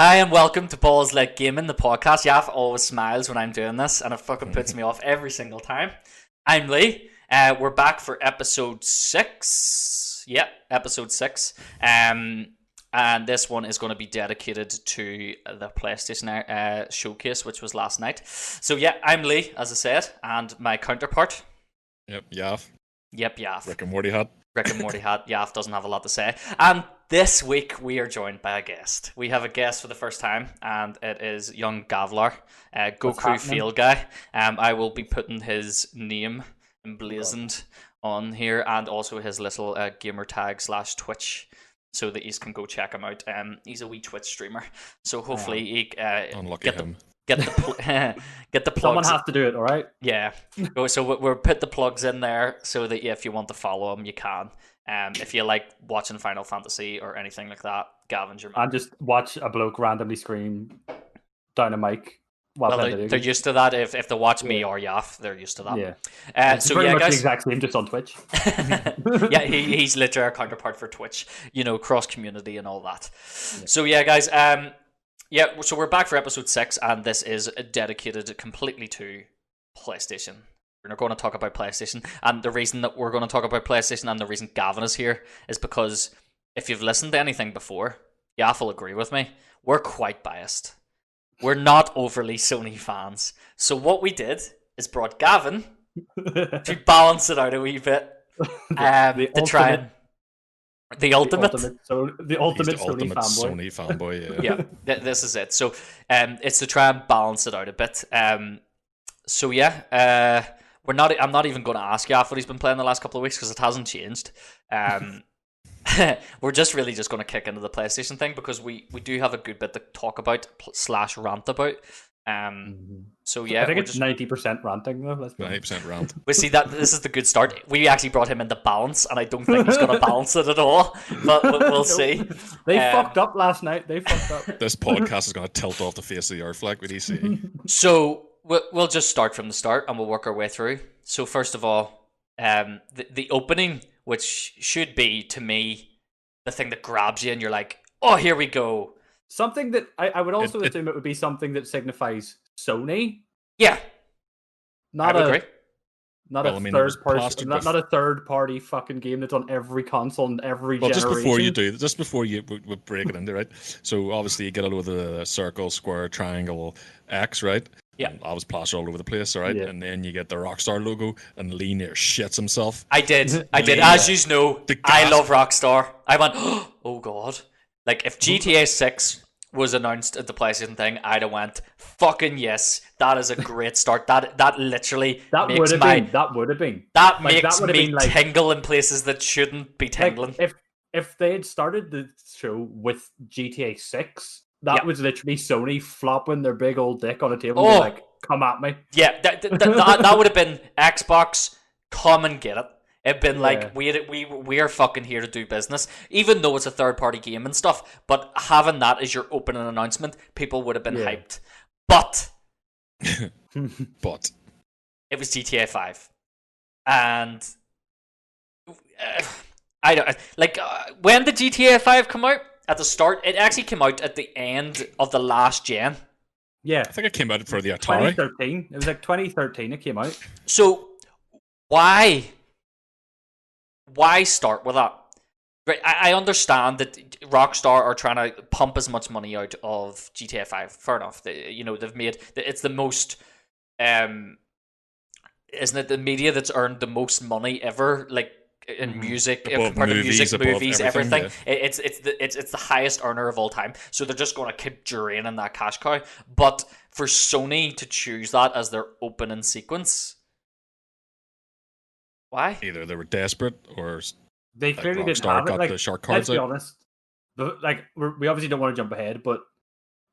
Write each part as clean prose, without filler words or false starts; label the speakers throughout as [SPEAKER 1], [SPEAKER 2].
[SPEAKER 1] Hi and welcome to Balls Like Gaming, the podcast. Yaf always smiles when I'm doing this, and it fucking puts me off every single time. I'm Lee. We're back for episode 6. Yeah, episode 6. And this one is going to be dedicated to the PlayStation showcase, which was last night. So yeah, I'm Lee, as I said, and my counterpart.
[SPEAKER 2] Yep, Yaff.
[SPEAKER 1] Yep, Yaf.
[SPEAKER 2] Rick and Morty hat.
[SPEAKER 1] Rick and Morty hat. Yaf doesn't have a lot to say. And this week we are joined by a guest. We have a guest for the first time, and it is young Gavlar, Goku Field Guy. I will be putting his name emblazoned on here, and also his little gamer tag / Twitch, so that you can go check him out. He's a wee Twitch streamer, so hopefully he
[SPEAKER 2] Unlucky him.
[SPEAKER 1] Get the plugs.
[SPEAKER 3] Someone has to do it, all right?
[SPEAKER 1] Yeah. So we'll put the plugs in there so that if you want to follow him, you can. If you like watching Final Fantasy or anything like that, Gavin's your man.
[SPEAKER 3] And just watch a bloke randomly scream down a mic.
[SPEAKER 1] Well, they're used to that. If they watch me or Yaf, they're used to that.
[SPEAKER 3] Yeah.
[SPEAKER 1] So
[SPEAKER 3] pretty
[SPEAKER 1] yeah,
[SPEAKER 3] much
[SPEAKER 1] guys.
[SPEAKER 3] the exact same, just on Twitch.
[SPEAKER 1] Yeah, he's literally our counterpart for Twitch. Cross community and all that. Yeah. So yeah, guys. Yeah, so we're back for episode 6, and this is dedicated completely to PlayStation. We're going to talk about PlayStation, and the reason that we're going to talk about PlayStation and the reason Gavin is here is because if you've listened to anything before, Yaf will agree with me, we're quite biased. We're not overly Sony fans. So what we did is brought Gavin to balance it out a wee bit, to try and... The ultimate
[SPEAKER 3] Sony fanboy.
[SPEAKER 1] Yeah, this is it. So, it's to try and balance it out a bit. So yeah, I'm not even going to ask you what he's been playing the last couple of weeks because it hasn't changed. We're just going to kick into the PlayStation thing because we do have a good bit to talk about / rant about. So yeah,
[SPEAKER 3] I think it's 90% ranting though.
[SPEAKER 2] 90% rant.
[SPEAKER 1] We see that this is the good start. We actually brought him into balance, and I don't think he's going to balance it at all. But we'll see.
[SPEAKER 3] They fucked up last night. They fucked up.
[SPEAKER 2] This podcast is going to tilt off the face of the earth, like what do you see?
[SPEAKER 1] So we'll just start from the start, and we'll work our way through. So first of all, the opening, which should be to me the thing that grabs you, and you're like, oh, here we go.
[SPEAKER 3] Something that I would also assume it would be something that signifies Sony.
[SPEAKER 1] Yeah,
[SPEAKER 3] I would agree. Not a third party fucking game that's on every console and every generation.
[SPEAKER 2] Just before you break it into, right? So obviously you get all over the circle, square, triangle, X, right?
[SPEAKER 1] Yeah.
[SPEAKER 2] And I was plastered all over the place, right? Yeah. And then you get the Rockstar logo, and Lee near shits himself.
[SPEAKER 1] I did. As you know, I love Rockstar. I went, oh god. Like, if GTA 6 was announced at the PlayStation thing, I'd have went, fucking yes, that is a great start. That literally makes me tingle in places that shouldn't be tingling.
[SPEAKER 3] Like, if they had started the show with GTA 6, that was literally Sony flopping their big old dick on a table and like, come at me.
[SPEAKER 1] Yeah, that would have been Xbox, come and get it. It'd been like, we are fucking here to do business, even though it's a third-party game and stuff, but having that as your opening announcement, people would have been hyped. But it was GTA 5. And I don't... Like, when did GTA 5 come out? At the start? It actually came out at the end of the last gen.
[SPEAKER 3] Yeah.
[SPEAKER 2] I think it came out for the Atari.
[SPEAKER 3] 2013. It was like 2013 it came out.
[SPEAKER 1] So, why start with that? Right, I understand that Rockstar are trying to pump as much money out of GTA 5. Fair enough. They've made it's the most isn't it the media that's earned the most money ever, like in music, compared to music, movies, everything. Yeah. It's the highest earner of all time. So they're just going to keep draining that cash cow. But for Sony to choose that as their opening sequence, why?
[SPEAKER 2] Either they were desperate or
[SPEAKER 3] they clearly didn't have it. Like,
[SPEAKER 2] the shark cards.
[SPEAKER 3] Let's be honest. We obviously don't want to jump ahead, but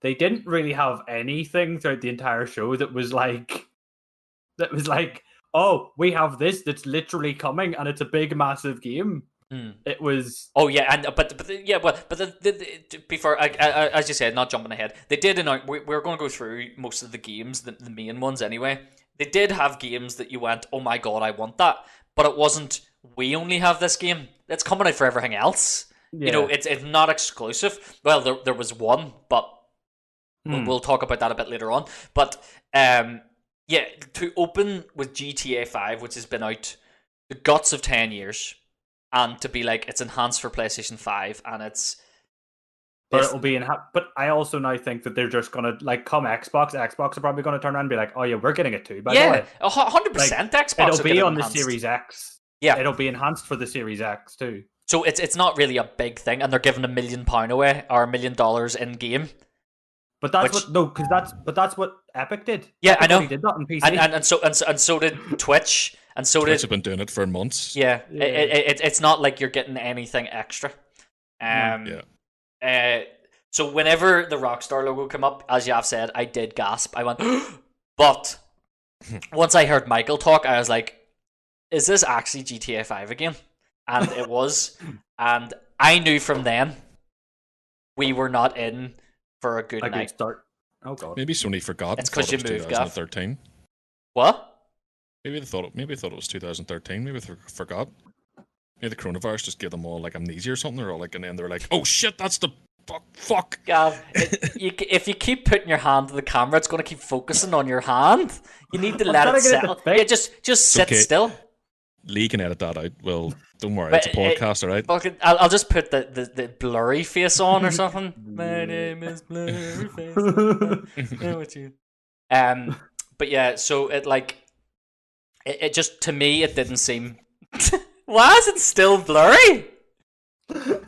[SPEAKER 3] they didn't really have anything throughout the entire show that was like, oh, we have this that's literally coming, and it's a big, massive game. It was.
[SPEAKER 1] Oh yeah, before as you said, not jumping ahead, they did announce. We're going to go through most of the games, the main ones anyway. They did have games that you went, oh my god, I want that, but it wasn't. We only have this game. It's coming out for everything else. Yeah. It's not exclusive. Well, there was one, but We'll talk about that a bit later on. But yeah, to open with GTA 5, which has been out the guts of 10 years, and to be like, it's enhanced for PlayStation 5, and it's...
[SPEAKER 3] But it'll be but I also now think that they're just gonna like come Xbox are probably gonna turn around and be like, oh yeah, we're getting it too. By the way,
[SPEAKER 1] 100%.
[SPEAKER 3] Like,
[SPEAKER 1] Xbox
[SPEAKER 3] it'll
[SPEAKER 1] will
[SPEAKER 3] be
[SPEAKER 1] get
[SPEAKER 3] on
[SPEAKER 1] enhanced.
[SPEAKER 3] the Series X.
[SPEAKER 1] Yeah,
[SPEAKER 3] it'll be enhanced for the Series X too.
[SPEAKER 1] So it's not really a big thing, and they're giving £1 million away or $1 million in game.
[SPEAKER 3] But that's that's what Epic did.
[SPEAKER 1] Yeah,
[SPEAKER 3] Epic
[SPEAKER 1] I know.
[SPEAKER 3] already did that on PC,
[SPEAKER 1] And so did Twitch, and so
[SPEAKER 2] Twitch
[SPEAKER 1] did...
[SPEAKER 2] have been doing it for months.
[SPEAKER 1] Yeah, it's not like you're getting anything extra. So whenever the Rockstar logo came up, as you have said, I did gasp. I went, but once I heard Michael talk, I was like, is this actually GTA 5 again? And it was. And I knew from then we were not in for a good night.
[SPEAKER 3] Start. Oh god.
[SPEAKER 2] Maybe Sony forgot.
[SPEAKER 1] It's because you moved, Gav.
[SPEAKER 2] 2013.
[SPEAKER 1] What?
[SPEAKER 2] Maybe they thought it was 2013. Maybe they forgot. Maybe the coronavirus just gave them all like amnesia or something, or like, and then they're like, "Oh shit, that's the fuck."
[SPEAKER 1] Gav, if you keep putting your hand to the camera, it's going to keep focusing on your hand. You need to let it settle. Yeah, just sit still.
[SPEAKER 2] Lee can edit that out. Well, don't worry, it's a podcast, all right?
[SPEAKER 1] I'll just put the blurry face on or something. My name is Blurry Face. What you? But yeah, so it just, to me, it didn't seem. Why is it still blurry? Is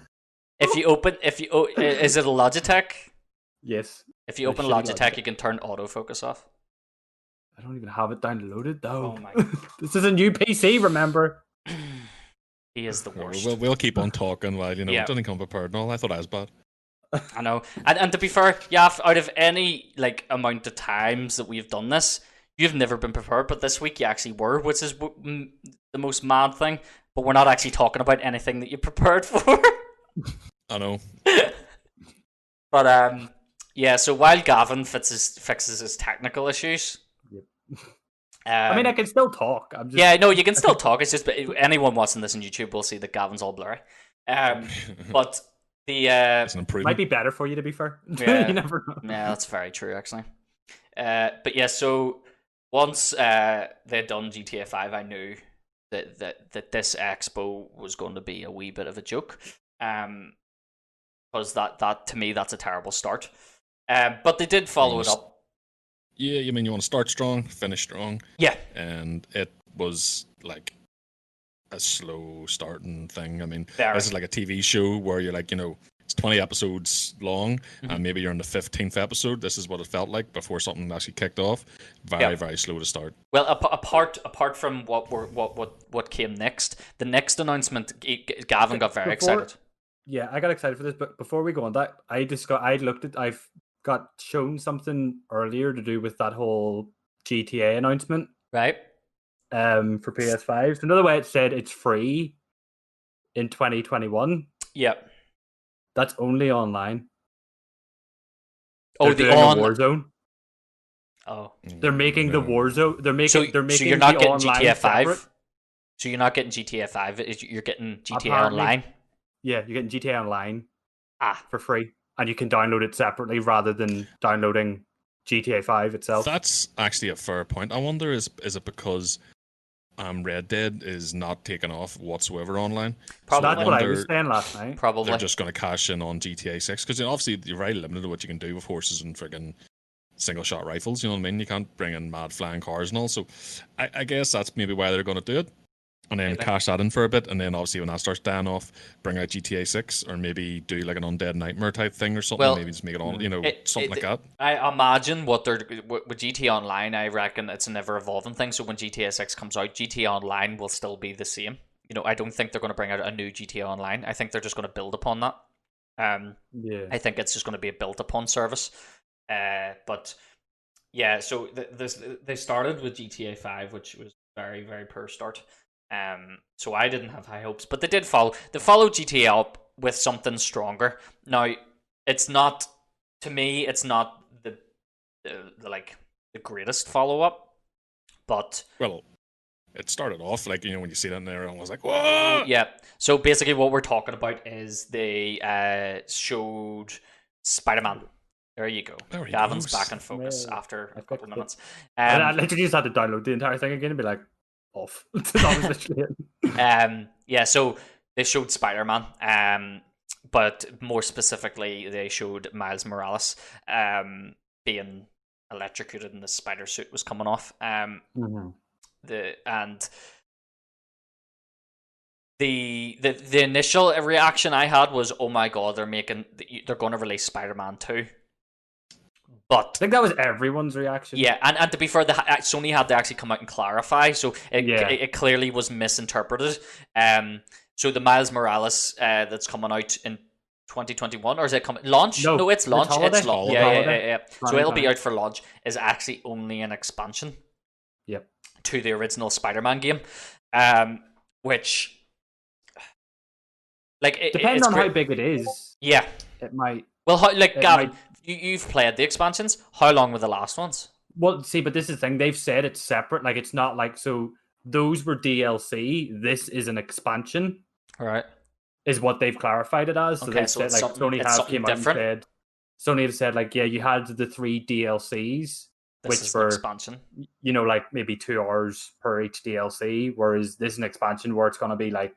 [SPEAKER 1] it a Logitech?
[SPEAKER 3] Yes.
[SPEAKER 1] If you open Logitech, you can turn autofocus off.
[SPEAKER 3] I don't even have it downloaded though.
[SPEAKER 1] Oh my God.
[SPEAKER 3] This is a new PC, remember?
[SPEAKER 1] He is the worst.
[SPEAKER 2] We'll keep on talking while it doesn't come prepared and all. I thought I was bad.
[SPEAKER 1] I know. And to be fair, out of any amount of times that we've done this, you've never been prepared, but this week you actually were, which is the most mad thing. But we're not actually talking about anything that you prepared for.
[SPEAKER 2] I know.
[SPEAKER 1] But yeah, so while Gavin fixes his technical issues...
[SPEAKER 3] I mean, I can still talk.
[SPEAKER 1] Yeah, no, you can still talk. It's just anyone watching this on YouTube will see that Gavin's all blurry. But the
[SPEAKER 3] might be better for you, to be fair.
[SPEAKER 1] Yeah,
[SPEAKER 3] you never know.
[SPEAKER 1] Yeah, that's very true, actually. But yeah, so once they'd done GTA 5, I knew that this expo was going to be a wee bit of a joke. Because that to me, that's a terrible start. But they did follow it up.
[SPEAKER 2] Yeah, you mean you want to start strong, finish strong.
[SPEAKER 1] Yeah.
[SPEAKER 2] And it was like a slow starting thing. I mean,
[SPEAKER 1] Very.
[SPEAKER 2] This is like a TV show where you're like, it's 20 episodes long, and maybe you're in the 15th episode. This is what it felt like before something actually kicked off. Very slow to start.
[SPEAKER 1] Well, apart from what came next, the next announcement, Gavin got very excited.
[SPEAKER 3] Yeah, I got excited for this, but before we go on that, I've got shown something earlier to do with that whole GTA announcement.
[SPEAKER 1] Right.
[SPEAKER 3] For PS5. So another way it said it's free in 2021.
[SPEAKER 1] Yep.
[SPEAKER 3] That's only online.
[SPEAKER 1] They're
[SPEAKER 3] the Warzone.
[SPEAKER 1] Oh.
[SPEAKER 3] They're making the Warzone. They're making
[SPEAKER 1] so you're not getting GTA 5.
[SPEAKER 3] Separate.
[SPEAKER 1] So you're not getting GTA 5. You're getting GTA Online.
[SPEAKER 3] Yeah, you're getting GTA Online. For free. And you can download it separately rather than downloading GTA 5 itself.
[SPEAKER 2] That's actually a fair point. I wonder, is it because Red Dead is not taking off whatsoever online?
[SPEAKER 3] Probably. So that's what I was saying last night.
[SPEAKER 1] Probably.
[SPEAKER 2] They're just going to cash in on GTA 6. Because obviously you're very limited to what you can do with horses and friggin' single-shot rifles. You know what I mean? You can't bring in mad flying cars and all. So I guess that's maybe why they're going to do it. And then cash that in for a bit, and then obviously when that starts dying off, bring out GTA 6, or maybe do like an Undead Nightmare type thing or something. Well, maybe just make it on, something like that.
[SPEAKER 1] I imagine with GTA Online, I reckon it's an ever evolving thing. So when GTA 6 comes out, GTA Online will still be the same. I don't think they're going to bring out a new GTA Online. I think they're just going to build upon that. I think it's just going to be a built upon service. But yeah, so they started with GTA 5, which was very, very poor start. So I didn't have high hopes, but they did follow. They followed GTA up with something stronger. Now, it's not, to me, it's not the greatest follow up, but
[SPEAKER 2] it started off when you see that in there, I was like, whoa!
[SPEAKER 1] Yeah. So basically, what we're talking about is they showed Spider-Man. There you go.
[SPEAKER 2] There he
[SPEAKER 1] Gavin's
[SPEAKER 2] goes.
[SPEAKER 1] back in focus
[SPEAKER 3] Yeah,
[SPEAKER 1] after
[SPEAKER 3] I
[SPEAKER 1] a couple of
[SPEAKER 3] fixed it.
[SPEAKER 1] minutes.
[SPEAKER 3] I literally just had to download the entire thing again and be like, off. That was literally it.
[SPEAKER 1] Yeah, so they showed Spider-Man, but more specifically, they showed Miles Morales being electrocuted and the spider suit was coming off. The initial reaction I had was, oh my god, they're going to release Spider-Man 2. But
[SPEAKER 3] I think that was everyone's reaction.
[SPEAKER 1] Yeah, and to be fair, Sony had to actually come out and clarify, so it clearly was misinterpreted. So the Miles Morales that's coming out in 2021, or is it coming launch? No, it's launch. It's
[SPEAKER 2] holiday.
[SPEAKER 1] Yeah. So it'll be out for launch. Is actually only an expansion.
[SPEAKER 3] Yep.
[SPEAKER 1] To the original Spider-Man game, which
[SPEAKER 3] depending on how big it is.
[SPEAKER 1] Yeah,
[SPEAKER 3] it might.
[SPEAKER 1] Well, Gavin, you've played the expansions. How long were the last ones?
[SPEAKER 3] Well, see, but this is the thing. They've said it's separate. Like, it's not like, so those were DLC. This is an expansion.
[SPEAKER 1] All right.
[SPEAKER 3] Is what they've clarified it as. So
[SPEAKER 1] okay,
[SPEAKER 3] they've
[SPEAKER 1] so
[SPEAKER 3] said, like, Sony have came out and said, Sony have said, like, yeah, you had the 3 DLCs, which were
[SPEAKER 1] expansion.
[SPEAKER 3] You know, like maybe 2 hours per each DLC, whereas this is an expansion where it's going to be like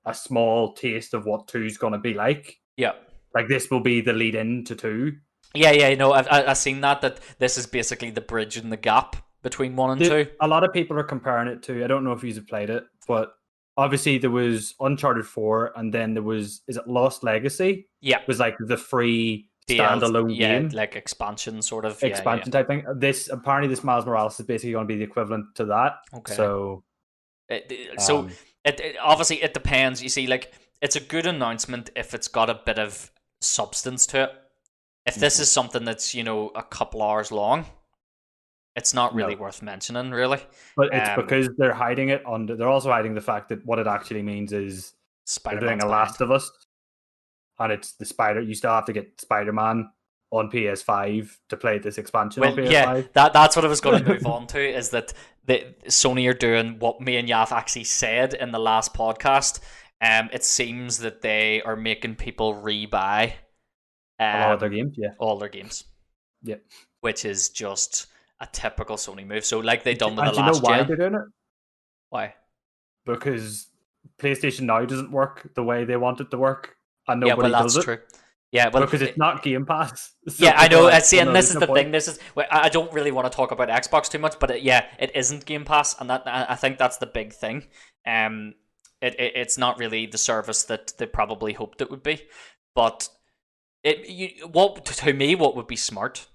[SPEAKER 3] a small taste of what 2 is going to be like.
[SPEAKER 1] Yeah.
[SPEAKER 3] Like, this will be the lead in to 2.
[SPEAKER 1] Yeah, no, I've seen that this is basically the bridge in the gap between 1 and 2.
[SPEAKER 3] A lot of people are comparing it to, I don't know if you've played it, but obviously there was Uncharted 4, and then there was, is it Lost Legacy?
[SPEAKER 1] Yeah.
[SPEAKER 3] It was like the free standalone game.
[SPEAKER 1] Like expansion sort of.
[SPEAKER 3] Expansion type thing. Apparently this Miles Morales is basically going to be the equivalent to that.
[SPEAKER 1] Okay.
[SPEAKER 3] So...
[SPEAKER 1] it obviously, it depends. You see, like, it's a good announcement if it's got a bit of substance to it. If this is something that's, a couple hours long, it's not really worth mentioning, really.
[SPEAKER 3] But it's because they're hiding it they're also hiding the fact that what it actually means is they're doing a Last of Us, and it's the you still have to get Spider-Man on PS5 to play this expansion on PS5.
[SPEAKER 1] Yeah, that's what I was going to move on to, is that Sony are doing what me and Yaf actually said in the last podcast. It seems that they are making people rebuy
[SPEAKER 3] all their games,
[SPEAKER 1] all their games, which is just a typical Sony move. So, like they done with the last gen.
[SPEAKER 3] Do you know why they're doing it?
[SPEAKER 1] Why?
[SPEAKER 3] Because PlayStation Now doesn't work the way they want it to work, and nobody does it.
[SPEAKER 1] True. Yeah, well,
[SPEAKER 3] because it's not Game Pass. So
[SPEAKER 1] I know. See, and this is the thing. I don't really want to talk about Xbox too much, but it isn't Game Pass, and I think that's the big thing. It's not really the service that they probably hoped it would be, but what would be smart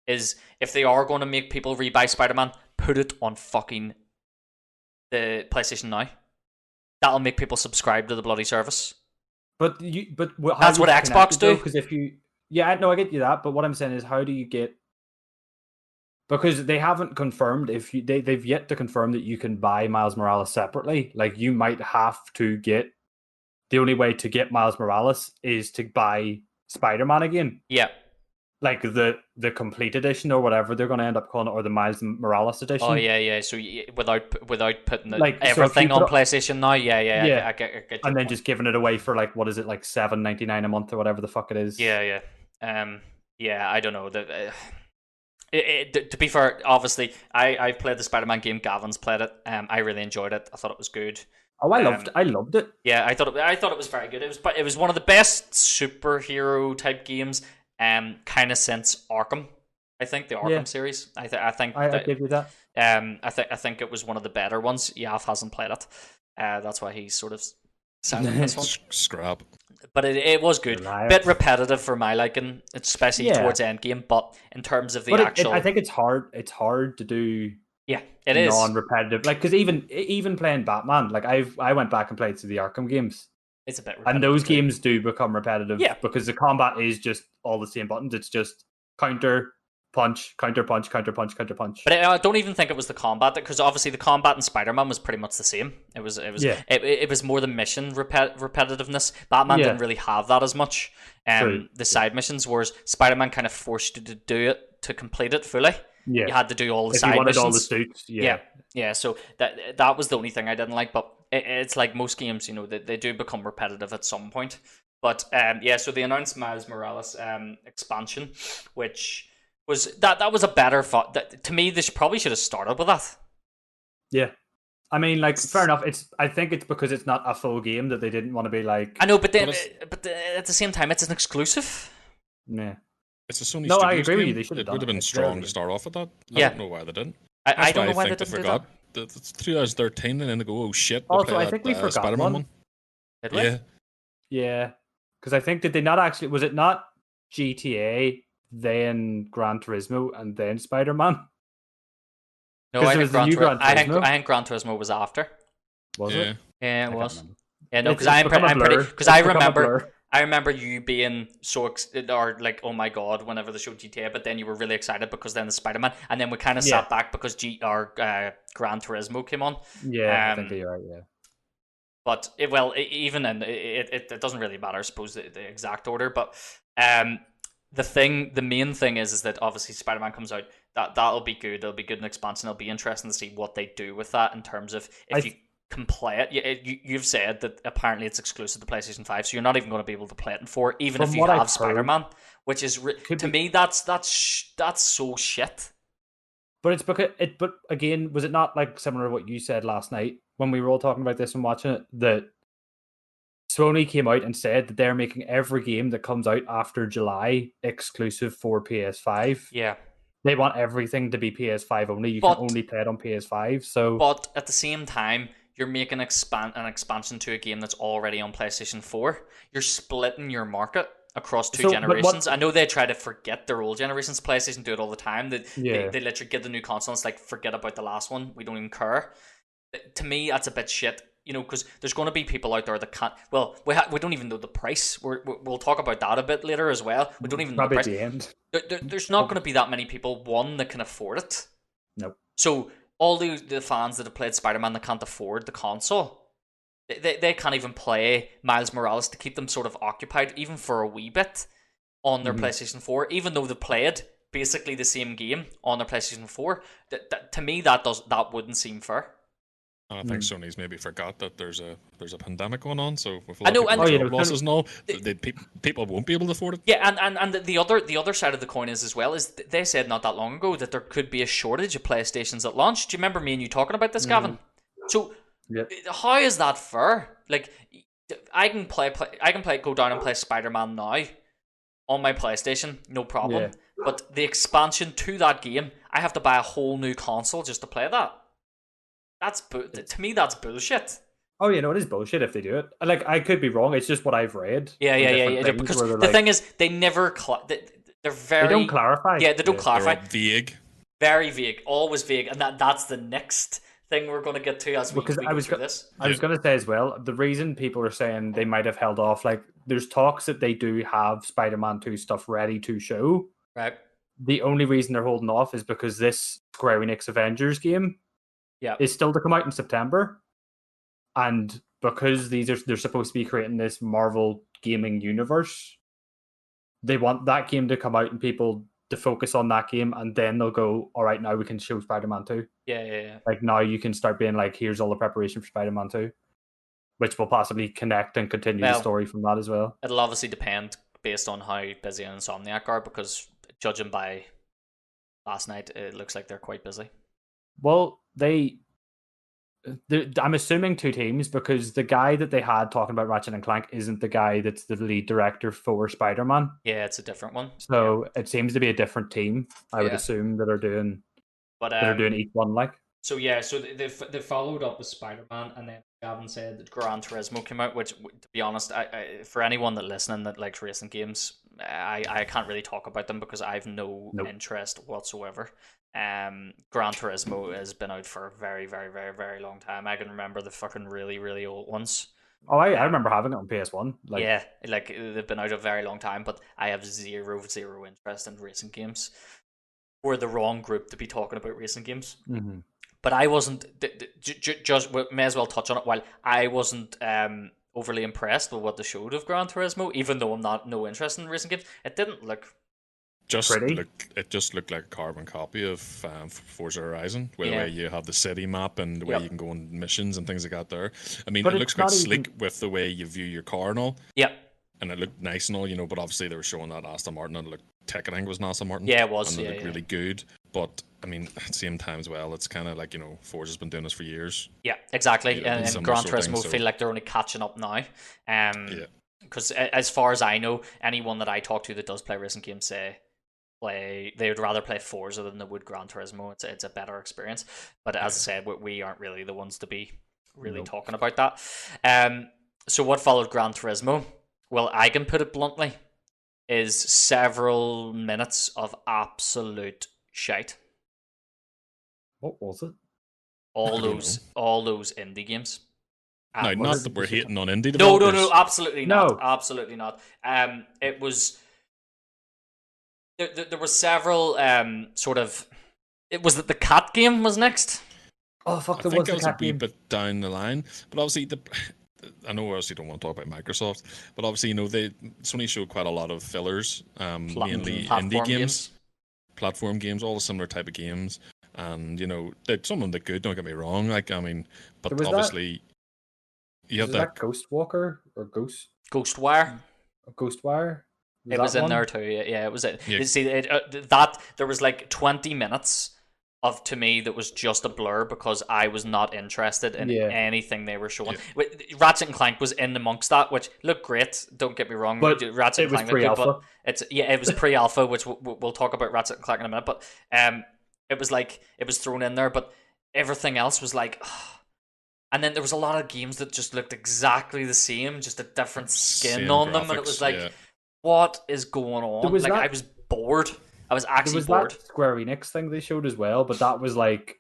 [SPEAKER 1] is if they are going to make people rebuy Spider-Man, put it on fucking the PlayStation Now. That'll make people subscribe to the bloody service.
[SPEAKER 3] But
[SPEAKER 1] that's what Xbox do.
[SPEAKER 3] Because if you, I get you that. But what I'm saying is, how do you get? Because they haven't confirmed they've yet to confirm that you can buy Miles Morales separately. Like, you might have to get, the only way to get Miles Morales is to buy Spider-Man again.
[SPEAKER 1] Yeah.
[SPEAKER 3] Like the complete edition or whatever they're going to end up calling it, or the Miles Morales edition.
[SPEAKER 1] Oh yeah. So without putting everything on PlayStation Now, yeah. I get
[SPEAKER 3] and then just giving it away for like, what is it, like $7.99 a month or whatever the fuck it is.
[SPEAKER 1] Yeah. I don't know. To be fair, obviously, I've played the Spider-Man game. Gavin's played it. I really enjoyed it. I thought it was good.
[SPEAKER 3] Oh, I loved it.
[SPEAKER 1] Yeah, I thought it was very good. It was one of the best superhero type games. Kind of since Arkham, I think the Arkham series. I think
[SPEAKER 3] I give you that.
[SPEAKER 1] I think it was one of the better ones. Yav hasn't played it. That's why he's sort of selling this one.
[SPEAKER 2] Scrap.
[SPEAKER 1] But it was good. Bit repetitive for my liking, especially towards endgame. But in terms of
[SPEAKER 3] I think it's hard. It's hard to do.
[SPEAKER 1] Yeah, it is
[SPEAKER 3] non-repetitive. Like, because even playing Batman, like I went back and played through the Arkham games.
[SPEAKER 1] It's a bit repetitive.
[SPEAKER 3] And those games do become repetitive. Yeah. Because the combat is just all the same buttons. It's just counter, punch, counter, punch, counter, punch, counter, punch.
[SPEAKER 1] But I don't even think it was the combat, because obviously the combat in Spider-Man was pretty much the same. It was more the mission repetitiveness. Batman didn't really have that as much. The side missions, whereas Spider-Man kind of forced you to do it, to complete it fully. Yeah. You had to do all the side missions.
[SPEAKER 3] All the suits.
[SPEAKER 1] Yeah. So that was the only thing I didn't like, but it's like most games, they do become repetitive at some point. But yeah, so they announced Miles Morales expansion, which was that was a better to me. They probably should have started with that.
[SPEAKER 3] Yeah. I mean, like, fair enough. I think it's because it's not a full game that they didn't want to be like.
[SPEAKER 1] I know, but then,
[SPEAKER 2] But
[SPEAKER 1] at the same time, it's an exclusive.
[SPEAKER 3] Yeah.
[SPEAKER 2] it's a Sony
[SPEAKER 3] No, I
[SPEAKER 2] Studios
[SPEAKER 3] agree with
[SPEAKER 2] game.
[SPEAKER 3] you. They should have
[SPEAKER 2] It would
[SPEAKER 3] done
[SPEAKER 2] have been
[SPEAKER 3] It's
[SPEAKER 2] strong
[SPEAKER 3] their
[SPEAKER 2] to start off with that.
[SPEAKER 1] Yeah.
[SPEAKER 2] I don't know why they didn't.
[SPEAKER 1] I
[SPEAKER 2] That's
[SPEAKER 1] don't
[SPEAKER 2] why
[SPEAKER 1] know why they
[SPEAKER 2] think
[SPEAKER 1] didn't
[SPEAKER 2] they
[SPEAKER 1] do
[SPEAKER 2] forgot.
[SPEAKER 1] that.
[SPEAKER 2] It's 2013, and then they go, "Oh shit!" We'll
[SPEAKER 3] Also,
[SPEAKER 2] play
[SPEAKER 3] I think we
[SPEAKER 2] that
[SPEAKER 3] forgot
[SPEAKER 2] Spider-Man
[SPEAKER 3] one.
[SPEAKER 2] one.
[SPEAKER 1] Did we?
[SPEAKER 2] Yeah,
[SPEAKER 3] Yeah. Because I think, did they not actually. Was it not GTA, then Gran Turismo, and then Spider Man?
[SPEAKER 1] No,
[SPEAKER 3] 'Cause
[SPEAKER 1] I
[SPEAKER 3] it
[SPEAKER 1] think
[SPEAKER 3] was the new Gran
[SPEAKER 1] I think
[SPEAKER 3] Turismo.
[SPEAKER 1] Gran Turismo was after.
[SPEAKER 3] Was
[SPEAKER 2] yeah.
[SPEAKER 3] it?
[SPEAKER 1] Yeah,
[SPEAKER 3] I
[SPEAKER 1] it
[SPEAKER 3] can't
[SPEAKER 1] was.
[SPEAKER 3] remember.
[SPEAKER 1] Yeah, no, because
[SPEAKER 3] It's
[SPEAKER 1] I'm
[SPEAKER 3] become a
[SPEAKER 1] pretty
[SPEAKER 3] blur.
[SPEAKER 1] because
[SPEAKER 3] It's
[SPEAKER 1] I
[SPEAKER 3] become a
[SPEAKER 1] remember.
[SPEAKER 3] blur.
[SPEAKER 1] I remember you being so or like, oh my god, whenever they showed GTA, but then you were really excited because then the Spider-Man, and then we kind of
[SPEAKER 3] Yeah.
[SPEAKER 1] sat back because Gran Turismo came on.
[SPEAKER 3] Yeah, I think you're right. Yeah.
[SPEAKER 1] But even then, it doesn't really matter, I suppose, the exact order. But the main thing is that obviously Spider-Man comes out. That'll be good. It'll be good in expansion. It'll be interesting to see what they do with that in terms of if you can play it. You've said that apparently it's exclusive to PlayStation 5, so you're not even going to be able to play it in 4, even if you have Spider-Man, which is to me that's so shit.
[SPEAKER 3] But it's because But again, was it not like similar to what you said last night when we were all talking about this and watching it? That Sony came out and said that they're making every game that comes out after July exclusive for PS5.
[SPEAKER 1] Yeah.
[SPEAKER 3] They want everything to be PS5 only. You can only play it on PS5. So,
[SPEAKER 1] but at the same time, you're making an expansion to a game that's already on PlayStation 4. You're splitting your market across two generations. I know they try to forget their old generations. PlayStation do it all the time. They literally get the new console. It's like, forget about the last one. We don't even care. To me, that's a bit shit. Because there's going to be people out there that can't. Well, we don't even know the price. We'll talk about that a bit later as well. We don't even know the price.
[SPEAKER 3] At the end.
[SPEAKER 1] There's not going to be that many people, one, that can afford it.
[SPEAKER 3] Nope.
[SPEAKER 1] So all the fans that have played Spider-Man that can't afford the console, they can't even play Miles Morales to keep them sort of occupied, even for a wee bit, on their PlayStation 4, even though they played basically the same game on their PlayStation 4. To me, that wouldn't seem fair.
[SPEAKER 2] I think Sony's maybe forgot that there's a pandemic going on, so with a
[SPEAKER 1] I
[SPEAKER 2] lot
[SPEAKER 1] know,
[SPEAKER 2] of job losses and all, people won't be able to afford it.
[SPEAKER 1] Yeah, and the other side of the coin is as well is they said not that long ago that there could be a shortage of PlayStations at launch. Do you remember me and you talking about this, Gavin? So how is that fair? Like, I can go down and play Spider-Man now on my PlayStation, no problem. Yeah. But the expansion to that game, I have to buy a whole new console just to play that. To me, that's bullshit.
[SPEAKER 3] Oh, yeah, no, it is bullshit if they do it. Like, I could be wrong. It's just what I've read.
[SPEAKER 1] Yeah. Because the thing is, they never. They're very.
[SPEAKER 3] They don't clarify.
[SPEAKER 1] Yeah, they don't clarify.
[SPEAKER 2] They're vague.
[SPEAKER 1] Very vague. Always vague, and that's the next thing we're going to get to as we go through this.
[SPEAKER 3] I was going to say as well, the reason people are saying they might have held off, like, there's talks that they do have Spider-Man 2 stuff ready to show.
[SPEAKER 1] Right.
[SPEAKER 3] The only reason they're holding off is because this Square Enix Avengers game is still to come out in September. And because they're supposed to be creating this Marvel gaming universe, they want that game to come out and people to focus on that game, and then they'll go, all right, now we can show Spider-Man 2.
[SPEAKER 1] Yeah.
[SPEAKER 3] Like, now you can start being like, here's all the preparation for Spider-Man 2, which will possibly connect and continue the story from that as well.
[SPEAKER 1] It'll obviously depend based on how busy Insomniac are, because judging by last night, it looks like they're quite busy.
[SPEAKER 3] Well, I'm assuming two teams, because the guy that they had talking about Ratchet and Clank isn't the guy that's the lead director for Spider-Man.
[SPEAKER 1] Yeah, it's a different one.
[SPEAKER 3] So it seems to be a different team, I would assume, that are doing each one, like.
[SPEAKER 1] So yeah, so they followed up with Spider-Man, and then Gavin said that Gran Turismo came out, which, to be honest, I for anyone that listening that likes racing games, I can't really talk about them because I have no interest whatsoever. Gran Turismo has been out for a very, very, very, very long time. I can remember the fucking really, really old ones.
[SPEAKER 3] Oh, I remember having it on PS1.
[SPEAKER 1] Yeah, like, they've been out a very long time, but I have zero interest in racing games. We're the wrong group to be talking about racing games.
[SPEAKER 3] Mm-hmm.
[SPEAKER 1] But I wasn't, just may as well touch on it, while I wasn't overly impressed with what they showed of Gran Turismo, even though I'm no interest in racing games. It didn't look
[SPEAKER 2] it just looked like a carbon copy of Forza Horizon, where the way you have the city map and the way you can go on missions and things like that there. I mean, it looks quite slick with the way you view your car and all.
[SPEAKER 1] Yep.
[SPEAKER 2] and it looked nice and all, but obviously they were showing that Aston Martin, and it looked tech, I think it was an Aston Martin.
[SPEAKER 1] Yeah, it was.
[SPEAKER 2] And it
[SPEAKER 1] Yeah,
[SPEAKER 2] looked really good. But I mean, at the same time as well, it's kind of like Forza's been doing this for years.
[SPEAKER 1] Yeah, exactly.
[SPEAKER 2] And
[SPEAKER 1] And
[SPEAKER 2] similar
[SPEAKER 1] Gran
[SPEAKER 2] sort of thing,
[SPEAKER 1] Turismo
[SPEAKER 2] so-
[SPEAKER 1] feel like they're only catching up now.
[SPEAKER 2] Yeah.
[SPEAKER 1] Because as far as I know, anyone that I talk to that does play racing games they would rather play Forza than they would Gran Turismo. It's a better experience. But as I said, we aren't really the ones to be really talking about that. So what followed Gran Turismo? Well, I can put it bluntly, is several minutes of absolute shite.
[SPEAKER 3] What was it?
[SPEAKER 1] All
[SPEAKER 2] I don't
[SPEAKER 1] those indie games.
[SPEAKER 2] Now,
[SPEAKER 3] what
[SPEAKER 2] not
[SPEAKER 3] is
[SPEAKER 2] that
[SPEAKER 3] it
[SPEAKER 2] we're
[SPEAKER 3] that you-
[SPEAKER 2] hating on indie
[SPEAKER 1] No,
[SPEAKER 2] developers.
[SPEAKER 1] absolutely not.
[SPEAKER 3] No.
[SPEAKER 1] Absolutely not. It was. There were several sort of. It was that the cat game was next.
[SPEAKER 3] Oh fuck!
[SPEAKER 2] I
[SPEAKER 3] There
[SPEAKER 2] think
[SPEAKER 3] was
[SPEAKER 2] I
[SPEAKER 3] the
[SPEAKER 2] was a
[SPEAKER 3] cat
[SPEAKER 2] wee
[SPEAKER 3] game.
[SPEAKER 2] bit down the line, but obviously I know obviously don't want to talk about Microsoft, but obviously Sony showed quite a lot of fillers, mainly
[SPEAKER 1] Platform
[SPEAKER 2] indie games, platform games, all the similar type of games, and some of them are good. Don't get me wrong, but
[SPEAKER 3] There was that-
[SPEAKER 2] obviously you
[SPEAKER 3] Was
[SPEAKER 2] have
[SPEAKER 3] that Ghost Walker or
[SPEAKER 1] Ghostwire.
[SPEAKER 3] Ghostwire?
[SPEAKER 1] It was
[SPEAKER 3] that
[SPEAKER 1] in
[SPEAKER 3] one?
[SPEAKER 1] there too. Yeah, it was it.
[SPEAKER 2] Yeah.
[SPEAKER 1] You see, that there was like 20 minutes of, to me, that was just a blur because I was not interested in
[SPEAKER 3] Yeah.
[SPEAKER 1] anything they were showing. Ratchet and Clank was in amongst that, which looked great. Don't get me wrong,
[SPEAKER 3] But
[SPEAKER 1] Ratchet
[SPEAKER 3] it
[SPEAKER 1] and
[SPEAKER 3] was
[SPEAKER 1] Clank looked good,
[SPEAKER 3] pre-alpha.
[SPEAKER 1] but it was pre-alpha, which we'll talk about Ratchet and Clank in a minute. But it was like it was thrown in there, but everything else was like. And then there was a lot of games that just looked exactly the same, just a different skin
[SPEAKER 2] Same
[SPEAKER 1] on them, and it
[SPEAKER 2] graphics,
[SPEAKER 1] was like,
[SPEAKER 2] yeah.
[SPEAKER 1] what is going on?
[SPEAKER 3] There was
[SPEAKER 1] Like,
[SPEAKER 3] that-
[SPEAKER 1] I was bored. I was
[SPEAKER 3] There
[SPEAKER 1] actually
[SPEAKER 3] was
[SPEAKER 1] bored.
[SPEAKER 3] that Square Enix thing they showed as well, but that was like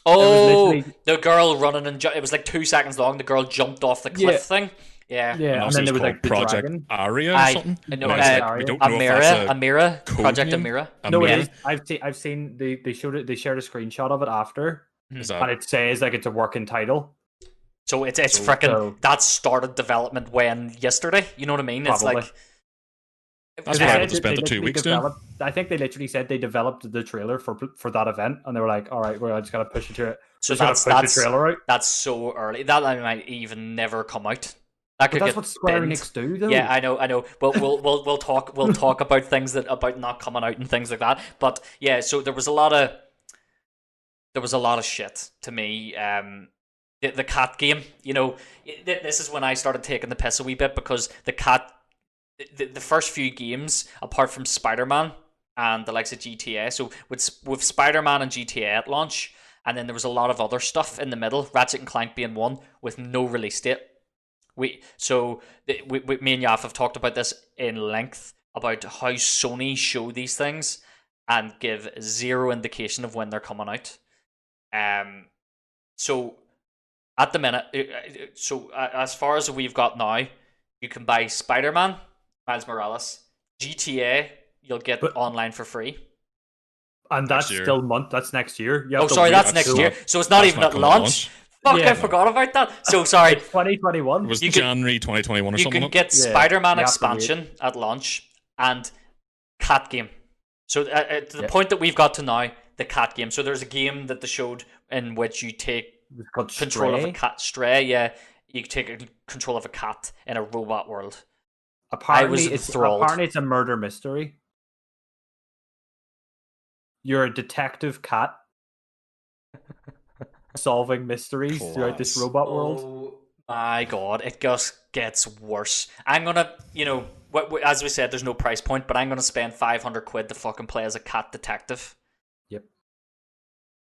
[SPEAKER 1] Oh,
[SPEAKER 3] literally-
[SPEAKER 1] the girl running and it was like 2 seconds long. The girl jumped off the cliff
[SPEAKER 3] Yeah.
[SPEAKER 1] thing. Yeah.
[SPEAKER 3] yeah, and
[SPEAKER 2] also
[SPEAKER 3] then there
[SPEAKER 2] it's
[SPEAKER 3] was
[SPEAKER 2] called
[SPEAKER 3] like the
[SPEAKER 2] Project
[SPEAKER 3] dragon.
[SPEAKER 2] Aria or
[SPEAKER 1] I
[SPEAKER 2] something.
[SPEAKER 1] no,
[SPEAKER 2] No, it's
[SPEAKER 3] Project
[SPEAKER 2] like, we
[SPEAKER 3] Aria.
[SPEAKER 2] don't know if that's
[SPEAKER 1] Amira,
[SPEAKER 2] code
[SPEAKER 1] Project
[SPEAKER 2] name.
[SPEAKER 1] Amira.
[SPEAKER 3] No, it
[SPEAKER 1] Yeah.
[SPEAKER 3] is. I've seen they showed it. They shared a screenshot of it after,
[SPEAKER 2] Is
[SPEAKER 3] and
[SPEAKER 2] that
[SPEAKER 3] it says like it's a working title.
[SPEAKER 1] So it's
[SPEAKER 3] So-
[SPEAKER 1] freaking that started development when yesterday. You know what I mean? It's
[SPEAKER 3] Probably.
[SPEAKER 1] like
[SPEAKER 2] That's
[SPEAKER 3] They
[SPEAKER 2] what I
[SPEAKER 3] said
[SPEAKER 2] would have
[SPEAKER 3] that
[SPEAKER 2] spent
[SPEAKER 3] they
[SPEAKER 2] the 2
[SPEAKER 3] literally
[SPEAKER 2] weeks doing.
[SPEAKER 3] developed- I think they literally said they developed the trailer for that event, and they were like, "All right, well, I just gotta push it to it."
[SPEAKER 1] so
[SPEAKER 3] Just gotta
[SPEAKER 1] that's
[SPEAKER 3] push the trailer out.
[SPEAKER 1] that's so early. That might even never come out. That
[SPEAKER 3] But
[SPEAKER 1] could
[SPEAKER 3] that's
[SPEAKER 1] get
[SPEAKER 3] what Square
[SPEAKER 1] binned.
[SPEAKER 3] Enix do, though.
[SPEAKER 1] Yeah, I know. But we'll talk about things about not coming out and things like that. But yeah, so there was a lot of shit to me. The cat game, this is when I started taking the piss a wee bit because the first few games, apart from Spider-Man and the likes of GTA, so with Spider-Man and GTA at launch, and then there was a lot of other stuff in the middle, Ratchet and Clank being one, with no release date. Me and Yaf have talked about this in length about how Sony show these things and give zero indication of when they're coming out. So at the minute, as far as we've got now, you can buy Spider-Man, Miles Morales, GTA. You'll get online for free.
[SPEAKER 3] And that's
[SPEAKER 2] Next year.
[SPEAKER 3] still That's next year. You have
[SPEAKER 1] Oh,
[SPEAKER 3] to
[SPEAKER 1] sorry,
[SPEAKER 3] wait
[SPEAKER 1] that's
[SPEAKER 2] That's
[SPEAKER 1] next
[SPEAKER 3] until-
[SPEAKER 1] year. So it's not
[SPEAKER 2] that's
[SPEAKER 1] even
[SPEAKER 2] not
[SPEAKER 1] at
[SPEAKER 2] coming at
[SPEAKER 1] launch. Fuck,
[SPEAKER 3] Yeah.
[SPEAKER 1] I forgot about that. So sorry.
[SPEAKER 3] It's 2021.
[SPEAKER 2] It was
[SPEAKER 1] You could-
[SPEAKER 2] January 2021 or
[SPEAKER 1] You
[SPEAKER 2] something.
[SPEAKER 1] can get
[SPEAKER 3] Yeah,
[SPEAKER 1] Spider-Man
[SPEAKER 3] you have to wait.
[SPEAKER 1] expansion at launch and cat game. So to the
[SPEAKER 3] Yep.
[SPEAKER 1] point that we've got to now, the cat game. So there's a game that they showed in which you take
[SPEAKER 3] It's called
[SPEAKER 1] control of a
[SPEAKER 3] Stray.
[SPEAKER 1] cat. Stray, yeah. You take control of a cat in a robot world.
[SPEAKER 3] Apparently,
[SPEAKER 1] was enthralled.
[SPEAKER 3] it's a murder mystery. You're a detective cat solving mysteries throughout this
[SPEAKER 2] Class.
[SPEAKER 3] robot world.
[SPEAKER 1] Oh my god, it just gets worse. I'm gonna, as we said, there's no price point, but I'm gonna spend 500 quid to fucking play as a cat detective.
[SPEAKER 3] Yep.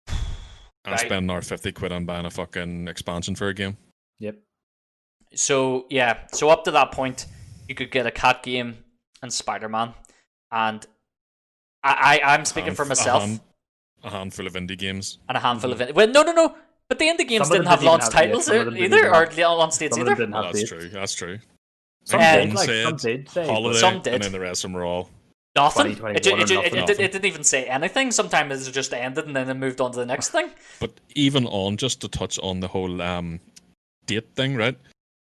[SPEAKER 2] And
[SPEAKER 1] Right.
[SPEAKER 2] spend our 50 quid on buying a fucking expansion for a game.
[SPEAKER 3] Yep.
[SPEAKER 1] So yeah, so up to that point, you could get a cat game and Spider-Man, and I'm speaking for myself
[SPEAKER 2] A handful of indie games.
[SPEAKER 1] and a handful of well, no, but the indie games
[SPEAKER 3] Some of
[SPEAKER 1] didn't
[SPEAKER 3] them
[SPEAKER 1] have
[SPEAKER 3] didn't
[SPEAKER 1] launch
[SPEAKER 3] even have-
[SPEAKER 1] titles
[SPEAKER 3] some of them didn't
[SPEAKER 1] either,
[SPEAKER 3] even
[SPEAKER 1] or
[SPEAKER 3] have-
[SPEAKER 1] launch dates
[SPEAKER 3] Some of them
[SPEAKER 1] either.
[SPEAKER 3] didn't
[SPEAKER 2] Well,
[SPEAKER 3] have
[SPEAKER 2] that's
[SPEAKER 3] dates.
[SPEAKER 2] true. That's true.
[SPEAKER 3] Some
[SPEAKER 2] I think
[SPEAKER 3] did,
[SPEAKER 2] one
[SPEAKER 3] like,
[SPEAKER 2] said
[SPEAKER 3] some did say,
[SPEAKER 2] holiday,
[SPEAKER 1] Some did.
[SPEAKER 2] and then the rest of them were all.
[SPEAKER 1] Nothing.
[SPEAKER 3] 2021 or nothing.
[SPEAKER 1] It didn't even say anything. Sometimes it just ended and then it moved on to the next thing.
[SPEAKER 2] But even on, just to touch on the whole date thing, right?